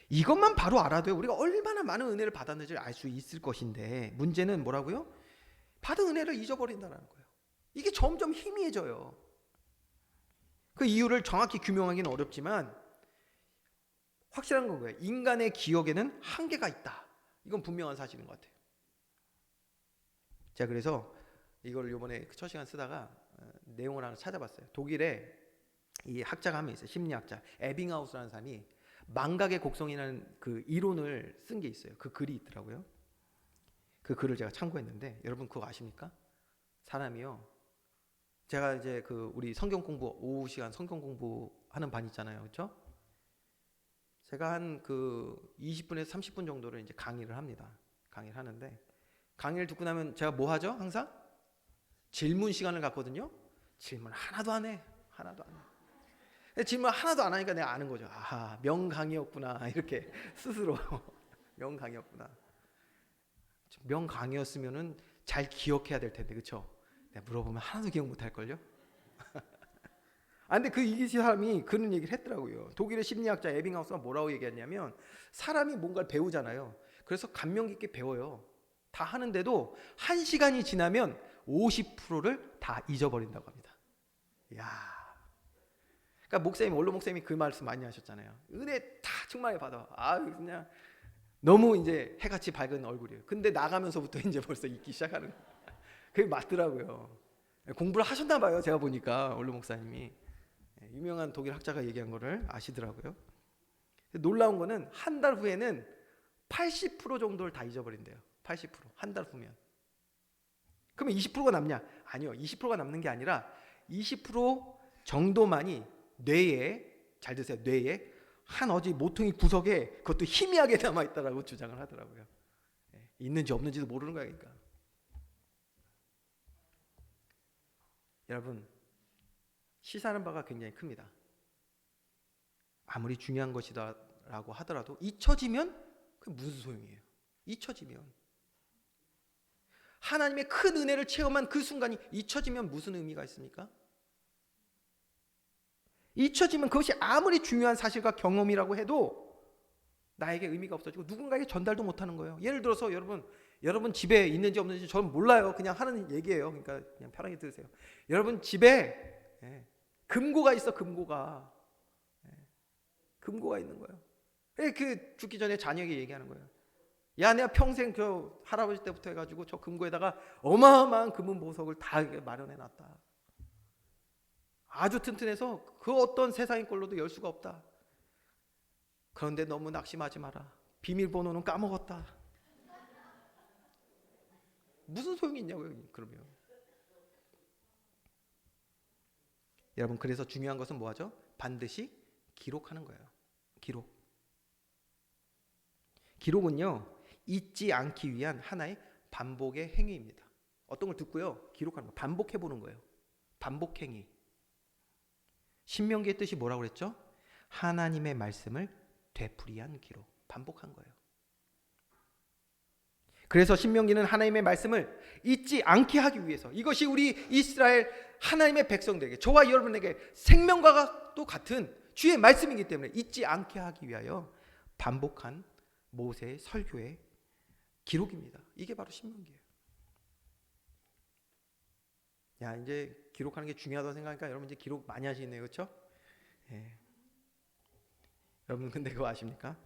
S1: 이것만 바로 알아도 우리가 얼마나 많은 은혜를 받았는지 알 수 있을 것인데, 문제는 뭐라고요? 받은 은혜를 잊어버린다는 거예요. 이게 점점 희미해져요. 그 이유를 정확히 규명하기는 어렵지만 확실한 건 거예요. 인간의 기억에는 한계가 있다. 이건 분명한 사실인 것 같아요. 제가 그래서 이걸 이번에 첫 시간 쓰다가 내용을 하나 찾아봤어요. 독일에 이 학자가 한 명 있어요. 심리학자 에빙하우스라는 사람이 망각의 곡성이라는 그 이론을 쓴 게 있어요. 그 글이 있더라고요. 그 글을 제가 참고했는데 여러분 그거 아십니까? 사람이요. 제가 이제 그 우리 성경 공부 오후 시간 성경 공부하는 반 있잖아요. 그렇죠? 제가 한 그 20분에서 30분 정도를 이제 강의를 합니다. 강의를 하는데 강의를 듣고 나면 제가 뭐 하죠? 항상 질문 시간을 갖거든요. 질문 하나도 안 해. 하나도 안 해. 질문 하나도 안 하니까 내가 아는 거죠. 아하, 명강의였구나. 이렇게 스스로 명강의였구나. 명강의였으면은 잘 기억해야 될 텐데, 그렇죠? 내가 물어보면 하나도 기억 못 할 걸요. 아, 근데 그 이 사람이 그런 얘기를 했더라고요. 독일의 심리학자 에빙하우스가 뭐라고 얘기했냐면 사람이 뭔가를 배우잖아요. 그래서 감명 깊게 배워요. 다 하는데도 1시간이 지나면 50%를 다 잊어버린다고 합니다. 이야. 그러니까 목사님, 원로 목사님이 그 말씀 많이 하셨잖아요. 은혜 다 충만히 받아. 아, 그냥 너무 이제 해같이 밝은 얼굴이에요. 근데 나가면서부터 이제 벌써 잊기 시작하는 거예요. 그게 맞더라고요. 공부를 하셨나 봐요. 제가 보니까 원로 목사님이 유명한 독일 학자가 얘기한 거를 아시더라고요. 놀라운 거는 한 달 후에는 80% 정도를 다 잊어버린대요. 80%. 한 달 후면. 그러면 20%가 남냐? 아니요. 20%가 남는 게 아니라 20% 정도만이 뇌에, 잘 드세요. 뇌에 한 어디 모퉁이 구석에 그것도 희미하게 남아있다라고 주장을 하더라고요. 있는지 없는지도 모르는 거야. 그러니까. 여러분, 시사하는 바가 굉장히 큽니다. 아무리 중요한 것이다라고 하더라도 잊혀지면 그게 무슨 소용이에요? 잊혀지면 하나님의 큰 은혜를 체험한 그 순간이 잊혀지면 무슨 의미가 있습니까? 잊혀지면 그것이 아무리 중요한 사실과 경험이라고 해도 나에게 의미가 없어지고 누군가에게 전달도 못하는 거예요. 예를 들어서 여러분 집에 있는지 없는지 저는 몰라요. 그냥 하는 얘기예요. 그러니까 그냥 편하게 들으세요. 여러분 집에 금고가 있어. 금고가 있는 거예요. 그 죽기 전에 자녀에게 얘기하는 거예요. 야, 내가 평생 저 할아버지 때부터 해가지고 저 금고에다가 어마어마한 금은 보석을 다 마련해놨다. 아주 튼튼해서 그 어떤 세상의 걸로도 열 수가 없다. 그런데 너무 낙심하지 마라. 비밀번호는 까먹었다. 무슨 소용이 있냐고요, 그러면. 여러분, 그래서 중요한 것은 뭐하죠? 반드시 기록하는 거예요. 기록은요, 잊지 않기 위한 하나의 반복의 행위입니다. 어떤 걸 듣고요, 기록하는 거, 반복해보는 거예요. 반복행위. 신명기의 뜻이 뭐라고 그랬죠? 하나님의 말씀을 되풀이한 기록, 반복한 거예요. 그래서 신명기는 하나님의 말씀을 잊지 않게 하기 위해서, 이것이 우리 이스라엘 하나님의 백성들에게, 저와 여러분에게 생명과 또 같은 주의 말씀이기 때문에 잊지 않게 하기 위하여 반복한 모세의 설교의 기록입니다. 이게 바로 신명기예요. 야, 이제 기록하는 게 중요하다고 생각하니까 여러분 이제 기록 많이 하시네요. 그렇죠? 예. 여러분 근데 그거 아십니까?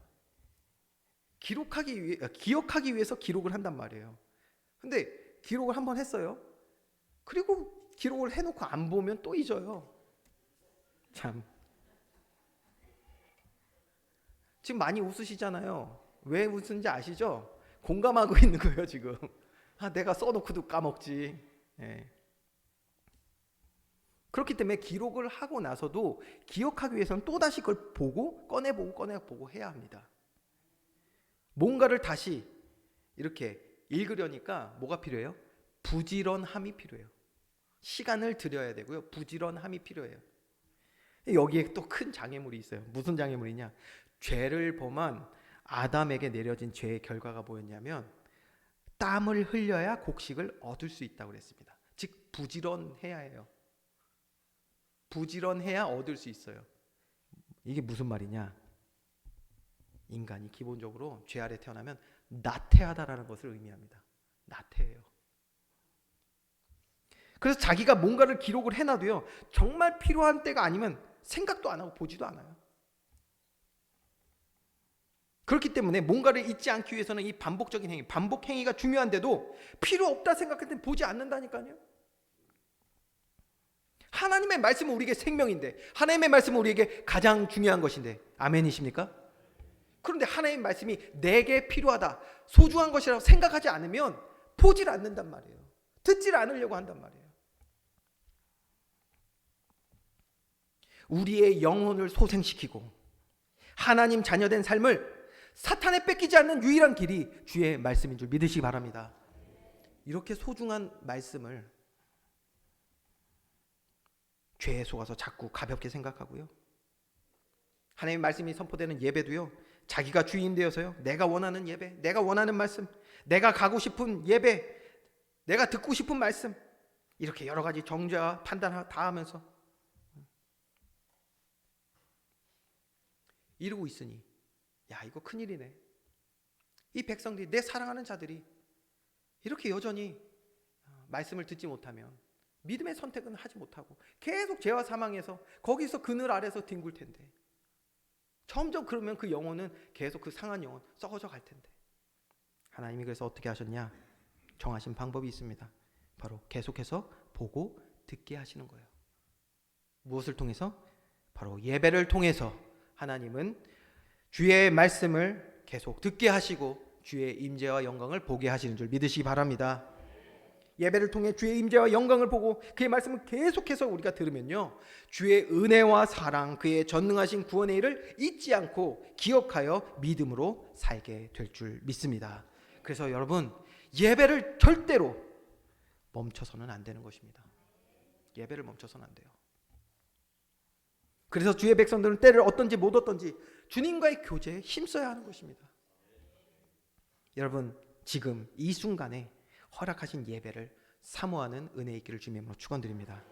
S1: 기억하기 위해서 기록을 한단 말이에요. 근데 기록을 한번 했어요. 그리고 기록을 해놓고 안 보면 또 잊어요. 참. 지금 많이 웃으시잖아요. 왜 웃는지 아시죠? 공감하고 있는 거예요 지금. 아, 내가 써놓고도 까먹지. 예. 그렇기 때문에 기록을 하고 나서도 기억하기 위해서는 또다시 그걸 보고 꺼내보고 해야 합니다. 뭔가를 다시 이렇게 읽으려니까 뭐가 필요해요? 부지런함이 필요해요. 시간을 들여야 되고요. 부지런함이 필요해요. 여기에 또 큰 장애물이 있어요. 무슨 장애물이냐? 죄를 범한 아담에게 내려진 죄의 결과가 뭐였냐면 땀을 흘려야 곡식을 얻을 수 있다고 그랬습니다. 즉 부지런해야 해요. 부지런해야 얻을 수 있어요. 이게 무슨 말이냐? 인간이 기본적으로 죄 아래 태어나면 나태하다라는 것을 의미합니다. 나태해요. 그래서 자기가 뭔가를 기록을 해놔도요, 정말 필요한 때가 아니면 생각도 안 하고 보지도 않아요. 그렇기 때문에 뭔가를 잊지 않기 위해서는 이 반복적인 행위, 반복 행위가 중요한데도 필요 없다 생각할 때 보지 않는다니까요. 하나님의 말씀은 우리에게 생명인데, 하나님의 말씀은 우리에게 가장 중요한 것인데, 아멘이십니까? 그런데 하나님의 말씀이 내게 필요하다, 소중한 것이라고 생각하지 않으면 보질 않는단 말이에요. 듣질 않으려고 한단 말이에요. 우리의 영혼을 소생시키고 하나님 자녀된 삶을 사탄에 뺏기지 않는 유일한 길이 주의 말씀인 줄 믿으시기 바랍니다. 이렇게 소중한 말씀을 죄에 속아서 자꾸 가볍게 생각하고요, 하나님의 말씀이 선포되는 예배도요, 자기가 주인 되어서요, 내가 원하는 예배, 내가 원하는 말씀, 내가 가고 싶은 예배, 내가 듣고 싶은 말씀, 이렇게 여러 가지 정죄와 판단 다 하면서 이러고 있으니, 야, 이거 큰일이네. 이 백성들이, 내 사랑하는 자들이 이렇게 여전히 말씀을 듣지 못하면 믿음의 선택은 하지 못하고 계속 죄와 사망에서 거기서 그늘 아래서 뒹굴 텐데, 점점 그러면 그 영혼은 계속 그 상한 영혼 썩어져 갈 텐데, 하나님이 그래서 어떻게 하셨냐? 정하신 방법이 있습니다. 바로 계속해서 보고 듣게 하시는 거예요. 무엇을 통해서? 바로 예배를 통해서 하나님은 주의 말씀을 계속 듣게 하시고 주의 임재와 영광을 보게 하시는 줄 믿으시기 바랍니다. 예배를 통해 주의 임재와 영광을 보고 그의 말씀을 계속해서 우리가 들으면요, 주의 은혜와 사랑, 그의 전능하신 구원의 일을 잊지 않고 기억하여 믿음으로 살게 될 줄 믿습니다. 그래서 여러분, 예배를 절대로 멈춰서는 안 되는 것입니다. 예배를 멈춰서는 안 돼요. 그래서 주의 백성들은 때를 얻든지 못 얻든지 주님과의 교제에 힘써야 하는 것입니다. 여러분, 지금 이 순간에 허락하신 예배를 사모하는 은혜의 길을 주님으로 축원드립니다.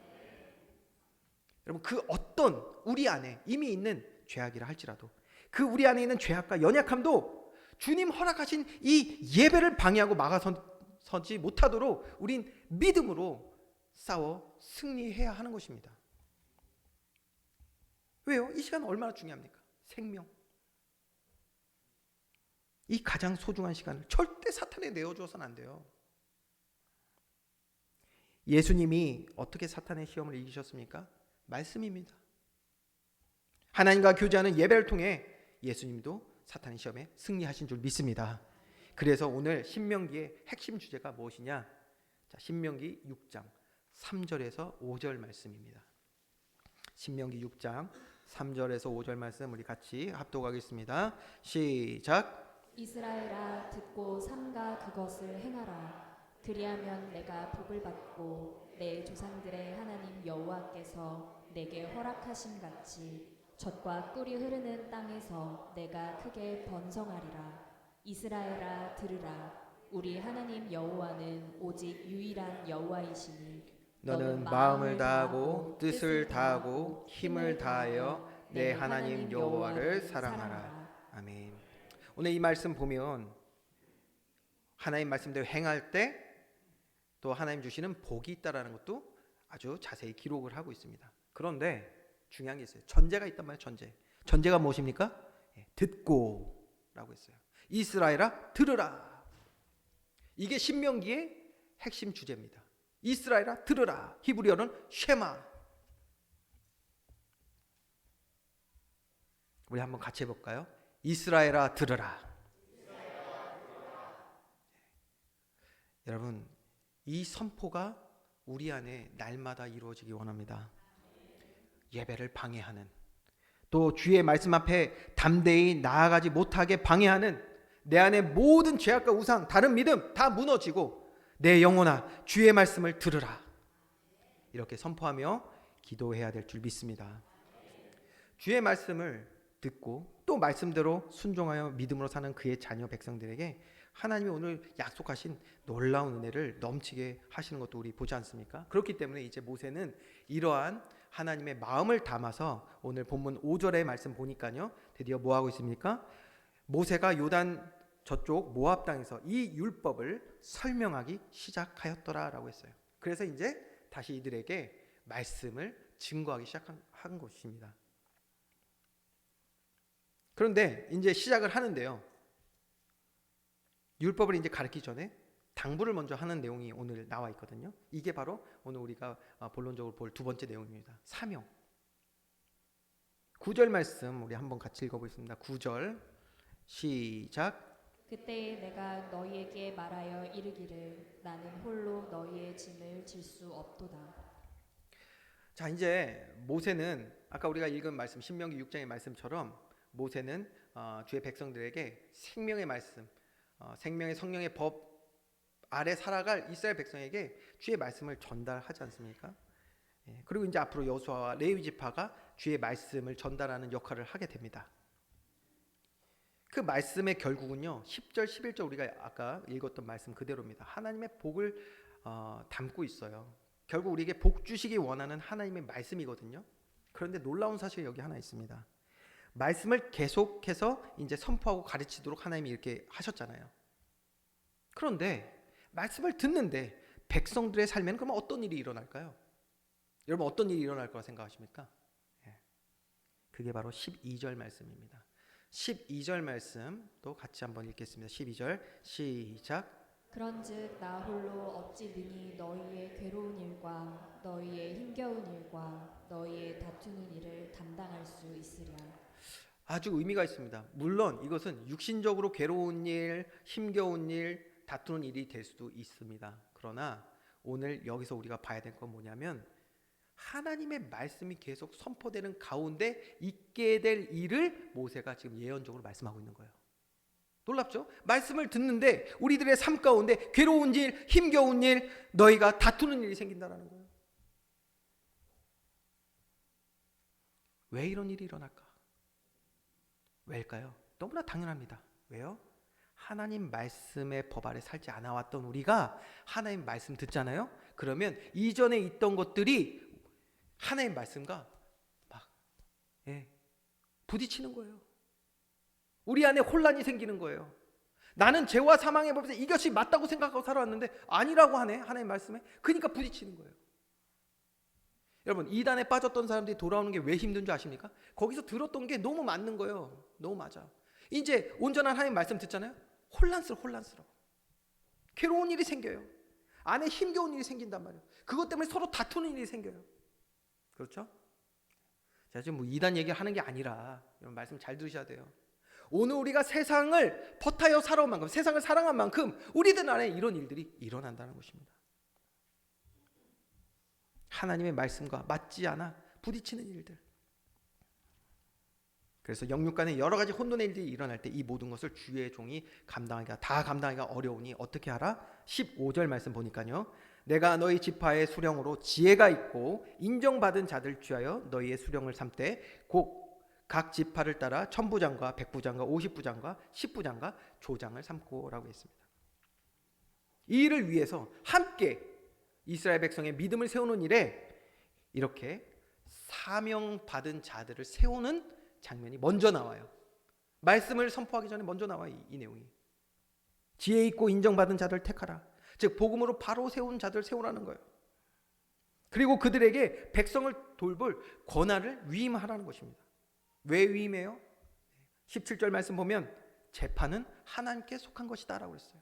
S1: 여러분, 그 어떤 우리 안에 이미 있는 죄악이라 할지라도 그 우리 안에 있는 죄악과 연약함도 주님 허락하신 이 예배를 방해하고 막아서지 못하도록 우린 믿음으로 싸워 승리해야 하는 것입니다. 왜요? 이 시간 얼마나 중요합니까? 생명. 이 가장 소중한 시간을 절대 사탄에 내어주어서는 안 돼요. 예수님이 어떻게 사탄의 시험을 이기셨습니까? 말씀입니다. 하나님과 교제하는 예배를 통해 예수님도 사탄의 시험에 승리하신 줄 믿습니다. 그래서 오늘 신명기의 핵심 주제가 무엇이냐? 자, 신명기 6장 3절에서 5절 말씀입니다. 신명기 6장 3절에서 5절 말씀 우리 같이 합독하겠습니다. 시작.
S2: 이스라엘아, 듣고 삼가 그것을 행하라. 그리하면 내가 복을 받고 내 조상들의 하나님 여호와께서 내게 허락하신 같이 젖과 꿀이 흐르는 땅에서 내가 크게 번성하리라. 이스라엘아, 들으라. 우리 하나님 여호와는 오직 유일한 여호와이시니
S1: 너는 마음을 다하고 뜻을 다하고 힘을 다하여 내 하나님 여호와를 사랑하라. 아멘. 오늘 이 말씀 보면 하나님 말씀대로 행할 때 또 하나님 주시는 복이 있다라는 것도 아주 자세히 기록을 하고 있습니다. 그런데 중요한 게 있어요. 전제가 있단 말이에요. 전제가 무엇입니까? 듣고 라고 했어요. 이스라엘아, 들으라. 이게 신명기의 핵심 주제입니다. 이스라엘아, 들으라. 히브리어는 쉐마. 우리 한번 같이 해볼까요? 이스라엘아, 들으라. 여러분, 이 선포가 우리 안에 날마다 이루어지기 원합니다. 예배를 방해하는, 또 주의 말씀 앞에 담대히 나아가지 못하게 방해하는 내 안의 모든 죄악과 우상, 다른 믿음 다 무너지고 내 영혼아, 주의 말씀을 들으라. 이렇게 선포하며 기도해야 될 줄 믿습니다. 주의 말씀을 듣고 또 말씀대로 순종하여 믿음으로 사는 그의 자녀 백성들에게 하나님이 오늘 약속하신 놀라운 은혜를 넘치게 하시는 것도 우리 보지 않습니까? 그렇기 때문에 이제 모세는 이러한 하나님의 마음을 담아서 오늘 본문 5절의 말씀 보니까요, 드디어 뭐 하고 있습니까? 모세가 요단 저쪽 모압 땅에서 이 율법을 설명하기 시작하였더라라고 했어요. 그래서 이제 다시 이들에게 말씀을 증거하기 시작한 것입니다. 그런데 이제 시작을 하는데요. 율법을 이제 가르치기 전에 당부를 먼저 하는 내용이 오늘 나와 있거든요. 이게 바로 오늘 우리가 본론적으로 볼 두 번째 내용입니다. 사명. 9절 말씀 우리 한번 같이 읽어보겠습니다. 9절 시작.
S2: 그때에 내가 너희에게 말하여 이르기를 나는 홀로 너희의 짐을 질 수 없도다.
S1: 자, 이제 모세는 아까 우리가 읽은 말씀 신명기 6장의 말씀처럼 모세는 주의 백성들에게 생명의 말씀, 생명의 성령의 법 아래 살아갈 이스라엘 백성에게 주의 말씀을 전달하지 않습니까? 그리고 이제 앞으로 여호수아와 레위 지파가 주의 말씀을 전달하는 역할을 하게 됩니다. 그 말씀의 결국은요 10절 11절 우리가 아까 읽었던 말씀 그대로입니다. 하나님의 복을 담고 있어요. 결국 우리에게 복 주시기 원하는 하나님의 말씀이거든요. 그런데 놀라운 사실이 여기 하나 있습니다. 말씀을 계속해서 이제 선포하고 가르치도록 하나님이 이렇게 하셨잖아요. 그런데 말씀을 듣는데 백성들의 삶에는 그러면 어떤 일이 일어날까요? 여러분 어떤 일이 일어날 거라 생각하십니까? 그게 바로 12절 말씀입니다. 12절 말씀 또 같이 한번 읽겠습니다. 12절 시작.
S2: 그런즉 나 홀로 어찌 능히 너희의 괴로운 일과 너희의 힘겨운 일과 너희의 다투는 일을 담당할 수 있으랴.
S1: 아주 의미가 있습니다. 물론 이것은 육신적으로 괴로운 일, 힘겨운 일, 다투는 일이 될 수도 있습니다. 그러나 오늘 여기서 우리가 봐야 될 건 뭐냐면 하나님의 말씀이 계속 선포되는 가운데 있게 될 일을 모세가 지금 예언적으로 말씀하고 있는 거예요. 놀랍죠? 말씀을 듣는데 우리들의 삶 가운데 괴로운 일, 힘겨운 일, 너희가 다투는 일이 생긴다는 거예요. 왜 이런 일이 일어날까? 왜일까요? 너무나 당연합니다. 왜요? 하나님 말씀의 법 아래 살지 않아 왔던 우리가 하나님 말씀 듣잖아요. 그러면 이전에 있던 것들이 하나님 말씀과 막 부딪히는 거예요. 우리 안에 혼란이 생기는 거예요. 나는 죄와 사망의 법에서 이것이 맞다고 생각하고 살아왔는데 아니라고 하네 하나님 말씀에. 그러니까 부딪히는 거예요. 여러분 이단에 빠졌던 사람들이 돌아오는 게 왜 힘든 줄 아십니까? 거기서 들었던 게 너무 맞는 거예요. 너무 맞아. 이제 온전한 하나님 말씀 듣잖아요. 혼란스러워. 괴로운 일이 생겨요. 안에 힘겨운 일이 생긴단 말이에요. 그것 때문에 서로 다투는 일이 생겨요. 그렇죠? 제가 지금 뭐 이단 얘기하는 게 아니라 여러분 말씀 잘 들으셔야 돼요. 오늘 우리가 세상을 버타여 살아온 만큼, 세상을 사랑한 만큼 우리들 안에 이런 일들이 일어난다는 것입니다. 하나님의 말씀과 맞지 않아 부딪히는 일들. 그래서 영육 간에 여러 가지 혼돈의 일들이 일어날 때 이 모든 것을 주의 종이 감당하기가 어려우니 어떻게 하라? 15절 말씀 보니까요. 내가 너희 지파의 수령으로 지혜가 있고 인정받은 자들 취하여 너희의 수령을 삼되 곧 각 지파를 따라 천부장과 백부장과 50부장과 10부장과 조장을 삼고라고 했습니다. 이 일을 위해서 함께 이스라엘 백성의 믿음을 세우는 일에 이렇게 사명받은 자들을 세우는 장면이 먼저 나와요. 말씀을 선포하기 전에 먼저 나와요. 이 내용이. 지혜 있고 인정받은 자들 택하라. 즉 복음으로 바로 세운 자들 세우라는 거예요. 그리고 그들에게 백성을 돌볼 권한을 위임하라는 것입니다. 왜 위임해요? 17절 말씀 보면 재판은 하나님께 속한 것이다 라고 했어요.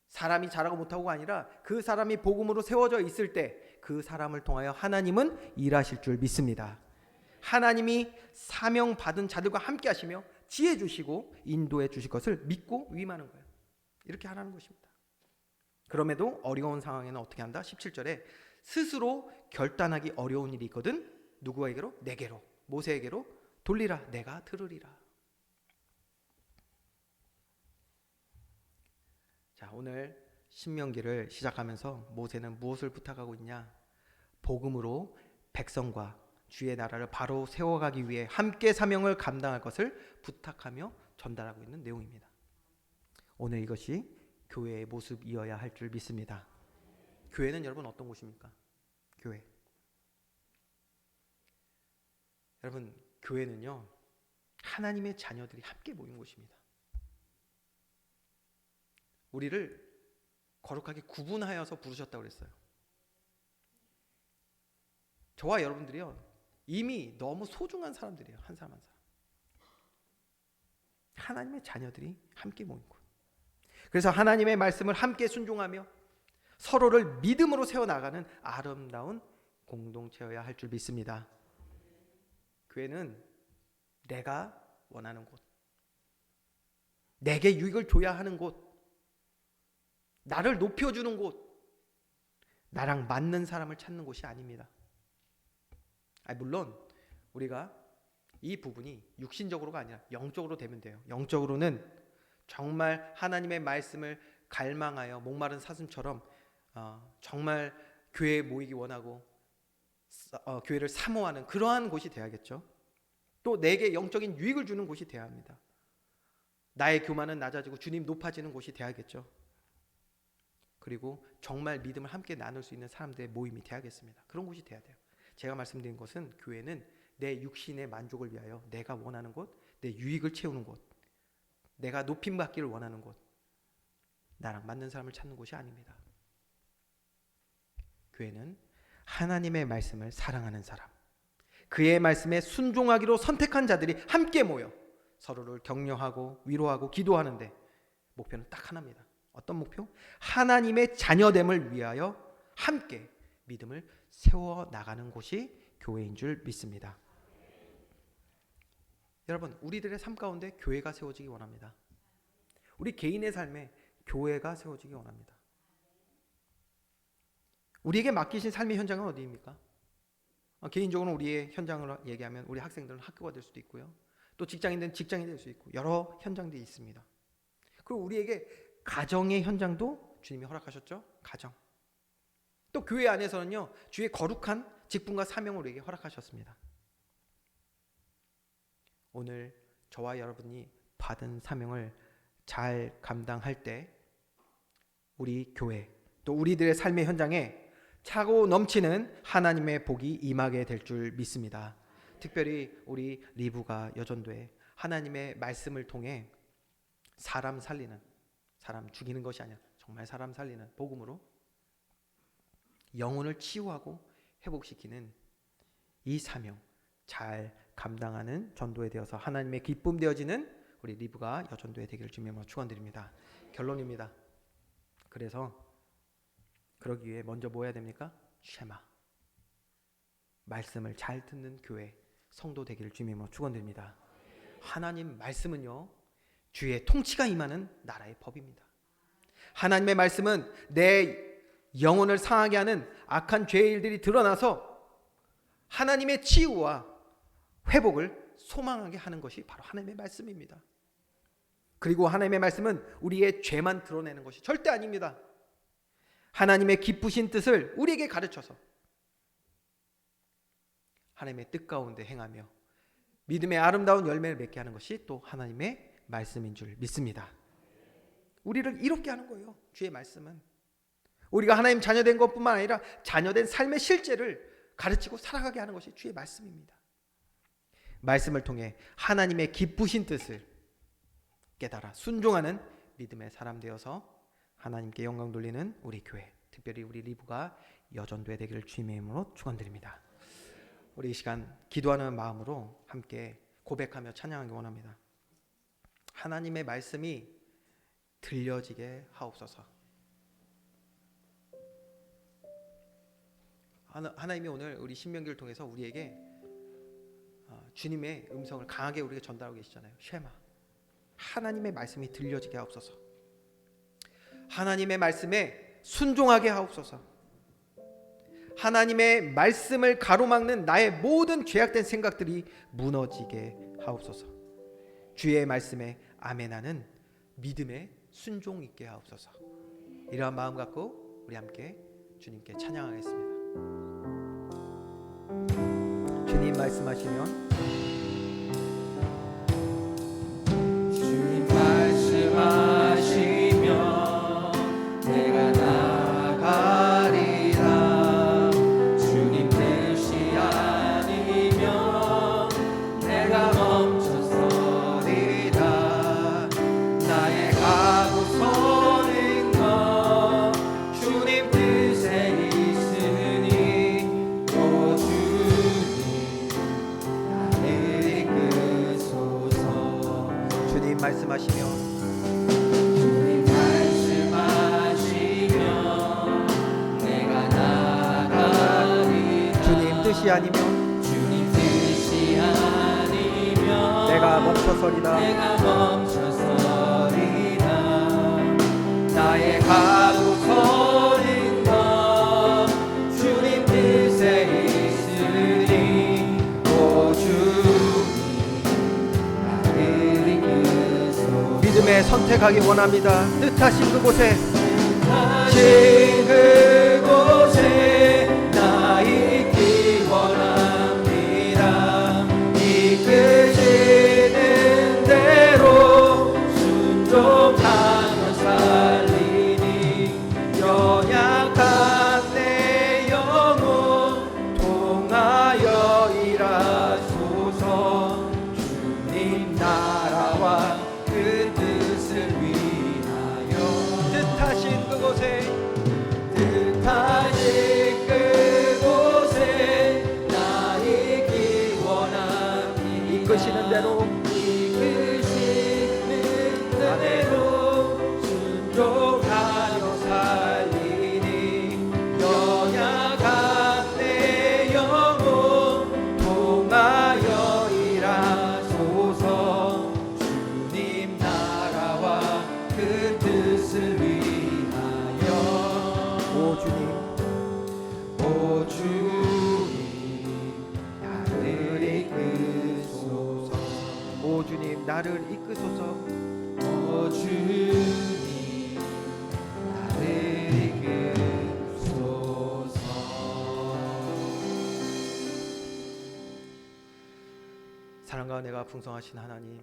S1: 사람이 잘하고 못하고가 아니라 그 사람이 복음으로 세워져 있을 때 그 사람을 통하여 하나님은 일하실 줄 믿습니다. 하나님이 사명받은 자들과 함께 하시며 지혜 주시고 인도해 주실 것을 믿고 위임하는 거예요. 이렇게 하라는 것입니다. 그럼에도 어려운 상황에는 어떻게 한다? 17절에 스스로 결단하기 어려운 일이 있거든 누구에게로? 내게로, 모세에게로 돌리라. 내가 들으리라. 자, 오늘 신명기를 시작하면서 모세는 무엇을 부탁하고 있냐? 복음으로 백성과 주의 나라를 바로 세워가기 위해 함께 사명을 감당할 것을 부탁하며 전달하고 있는 내용입니다. 오늘 이것이 교회의 모습이어야 할 줄 믿습니다. 교회는 여러분 어떤 곳입니까? 교회. 여러분 교회는요 하나님의 자녀들이 함께 모인 곳입니다. 우리를 거룩하게 구분하여서 부르셨다고 그랬어요. 저와 여러분들이요, 이미 너무 소중한 사람들이에요. 한 사람 한 사람. 하나님의 자녀들이 함께 모인 곳. 그래서 하나님의 말씀을 함께 순종하며 서로를 믿음으로 세워나가는 아름다운 공동체여야 할 줄 믿습니다. 교회는 내가 원하는 곳, 내게 유익을 줘야 하는 곳, 나를 높여주는 곳, 나랑 맞는 사람을 찾는 곳이 아닙니다. 물론 우리가 이 부분이 육신적으로가 아니라 영적으로 되면 돼요. 영적으로는 정말 하나님의 말씀을 갈망하여 목마른 사슴처럼 정말 교회에 모이기 원하고 교회를 사모하는 그러한 곳이 되어야겠죠. 또 내게 영적인 유익을 주는 곳이 되어야 합니다. 나의 교만은 낮아지고 주님 높아지는 곳이 되어야겠죠. 그리고 정말 믿음을 함께 나눌 수 있는 사람들의 모임이 되어야겠습니다. 그런 곳이 되어야 돼요. 제가 말씀드린 것은 교회는 내 육신의 만족을 위하여 내가 원하는 곳, 내 유익을 채우는 곳, 내가 높임 받기를 원하는 곳, 나랑 맞는 사람을 찾는 곳이 아닙니다. 교회는 하나님의 말씀을 사랑하는 사람, 그의 말씀에 순종하기로 선택한 자들이 함께 모여 서로를 격려하고 위로하고 기도하는데 목표는 딱 하나입니다. 어떤 목표? 하나님의 자녀됨을 위하여 함께 믿음을 세워나가는 곳이 교회인 줄 믿습니다. 여러분, 우리들의 삶 가운데 교회가 세워지기 원합니다. 우리 개인의 삶에 교회가 세워지기 원합니다. 우리에게 맡기신 삶의 현장은 어디입니까? 개인적으로 우리의 현장을 얘기하면 우리 학생들은 학교가 될 수도 있고요. 또 직장인들은 직장이 될 수 있고 여러 현장들이 있습니다. 그리고 우리에게 가정의 현장도 주님이 허락하셨죠. 가정. 또 교회 안에서는요, 주의 거룩한 직분과 사명을 우리에게 허락하셨습니다. 오늘 저와 여러분이 받은 사명을 잘 감당할 때 우리 교회 또 우리들의 삶의 현장에 차고 넘치는 하나님의 복이 임하게 될 줄 믿습니다. 특별히 우리 리브가 여전도에 하나님의 말씀을 통해 사람 살리는, 사람 죽이는 것이 아니라 정말 사람 살리는 복음으로 영혼을 치유하고 회복시키는 이 사명 잘 감당하는 전도에 되어서 하나님의 기쁨 되어지는 우리 리브가 여전도에 되기를 주님으로 축원드립니다. 결론입니다. 그래서 그러기 위해 먼저 뭐 해야 됩니까? 쉐마, 말씀을 잘 듣는 교회, 성도 되기를 주님으로 축원드립니다. 하나님 말씀은요, 주의 통치가 임하는 나라의 법입니다. 하나님의 말씀은 내 영혼을 상하게 하는 악한 죄의 일들이 드러나서 하나님의 치유와 회복을 소망하게 하는 것이 바로 하나님의 말씀입니다. 그리고 하나님의 말씀은 우리의 죄만 드러내는 것이 절대 아닙니다. 하나님의 기쁘신 뜻을 우리에게 가르쳐서 하나님의 뜻 가운데 행하며 믿음의 아름다운 열매를 맺게 하는 것이 또 하나님의 말씀인 줄 믿습니다. 우리를 이롭게 하는 거예요. 주의 말씀은 우리가 하나님 자녀된 것뿐만 아니라 자녀된 삶의 실제를 가르치고 살아가게 하는 것이 주의 말씀입니다. 말씀을 통해 하나님의 기쁘신 뜻을 깨달아 순종하는 믿음의 사람 되어서 하나님께 영광 돌리는 우리 교회, 특별히 우리 리브가 여전도에 되기를 주님의 이름으로 축원드립니다. 우리 이 시간 기도하는 마음으로 함께 고백하며 찬양하기 원합니다. 하나님의 말씀이 들려지게 하옵소서. 하나님이 오늘 우리 신명기를 통해서 우리에게 주님의 음성을 강하게 우리에게 전달하고 계시잖아요. 쉐마, 하나님의 말씀이 들려지게 하옵소서. 하나님의 말씀에 순종하게 하옵소서. 하나님의 말씀을 가로막는 나의 모든 죄악된 생각들이 무너지게 하옵소서. 주의 말씀에 아멘하는 믿음의 순종 있게 하옵소서. 이러한 마음 갖고 우리 함께 주님께 찬양하겠습니다. 주님 말씀하시면
S3: 주님 말씀하시면 내가 나가리라. 주님 뜻이 아니면 내가 멈춰서리라. 나의 가고 서는 것
S1: 주님 말씀하시며
S3: 주님 말씀하시며 내가 나가리
S1: 주님 뜻이 아니면
S3: 주님 뜻이 아니면
S1: 내가 멈춰서리라.
S3: 내가 멈춰서리라 나의 가고서린 것 주님 뜻에 있으니 오 주님 나를 이끄소서
S1: 믿음에 선택하기 원합니다. 뜻하신 그곳에
S3: 뜻하신 그곳에 나 있기 원합니다 이끄시는 대로 순종하며 살리니 연약한 내 영혼 통하여 일하소서 주님 나라와 그 뜻을 위하여
S1: 뜻하신 그곳에
S3: 뜻하신 그곳에 나 있기 원하니
S1: 이끄시는 대로
S3: 이끄시는 대로 순종하여 살리니 연약한 내 영혼 통하여 일하소서 주님 나라와 그 뜻을 위하여
S1: 오 주님
S3: 오 주님 나를 이끄소서
S1: 오 주님 나를 이끄소서.
S3: 오 주님 나를 이끄소서
S1: 사랑과 은혜가 풍성하신 하나님,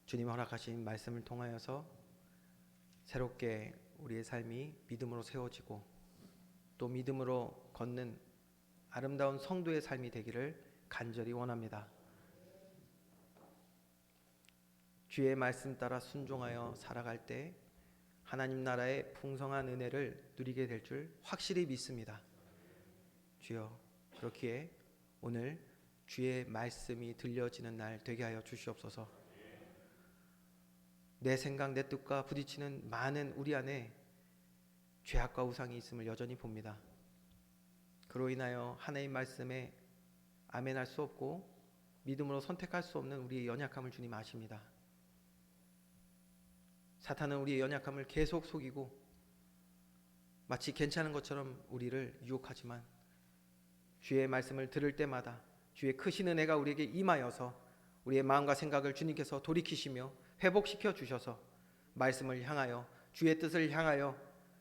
S1: 주님 허락하신 말씀을 통하여서 새롭게 우리의 삶이 믿음으로 세워지고 또 믿음으로 걷는 아름다운 성도의 삶이 되기를 간절히 원합니다. 주의 말씀 따라 순종하여 살아갈 때 하나님 나라의 풍성한 은혜를 누리게 될 줄 확실히 믿습니다. 주여, 그렇기에 오늘 주의 말씀이 들려지는 날 되게 하여 주시옵소서. 내 생각 내 뜻과 부딪히는 많은 우리 안에 죄악과 우상이 있음을 여전히 봅니다. 그로 인하여 하나님 말씀에 아멘할 수 없고 믿음으로 선택할 수 없는 우리의 연약함을 주님 아십니다. 사탄은 우리의 연약함을 계속 속이고 마치 괜찮은 것처럼 우리를 유혹하지만 주의 말씀을 들을 때마다 주의 크신 은혜가 우리에게 임하여서 우리의 마음과 생각을 주님께서 돌이키시며 회복시켜 주셔서 말씀을 향하여 주의 뜻을 향하여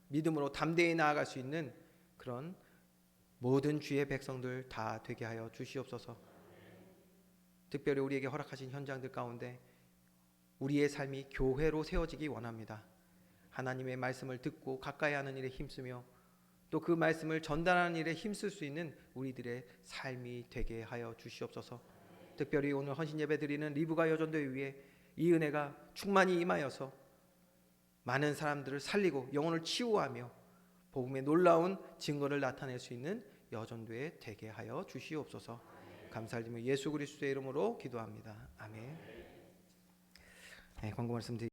S1: 믿음으로 담대히 나아갈 수 있는 그런 모든 주의 백성들 다 되게 하여 주시옵소서. 특별히 우리에게 허락하신 현장들 가운데 우리의 삶이 교회로 세워지기 원합니다. 하나님의 말씀을 듣고 가까이 하는 일에 힘쓰며 또 그 말씀을 전달하는 일에 힘쓸 수 있는 우리들의 삶이 되게 하여 주시옵소서. 특별히 오늘 헌신 예배 드리는 리브가 여전도회 위에 이 은혜가 충만히 임하여서 많은 사람들을 살리고 영혼을 치유하며 복음의 놀라운 증거를 나타낼 수 있는 여전도회 되게 하여 주시옵소서. 감사드리며 예수 그리스도의 이름으로 기도합니다. 아멘. 네, 광고 말씀 드리겠습니다.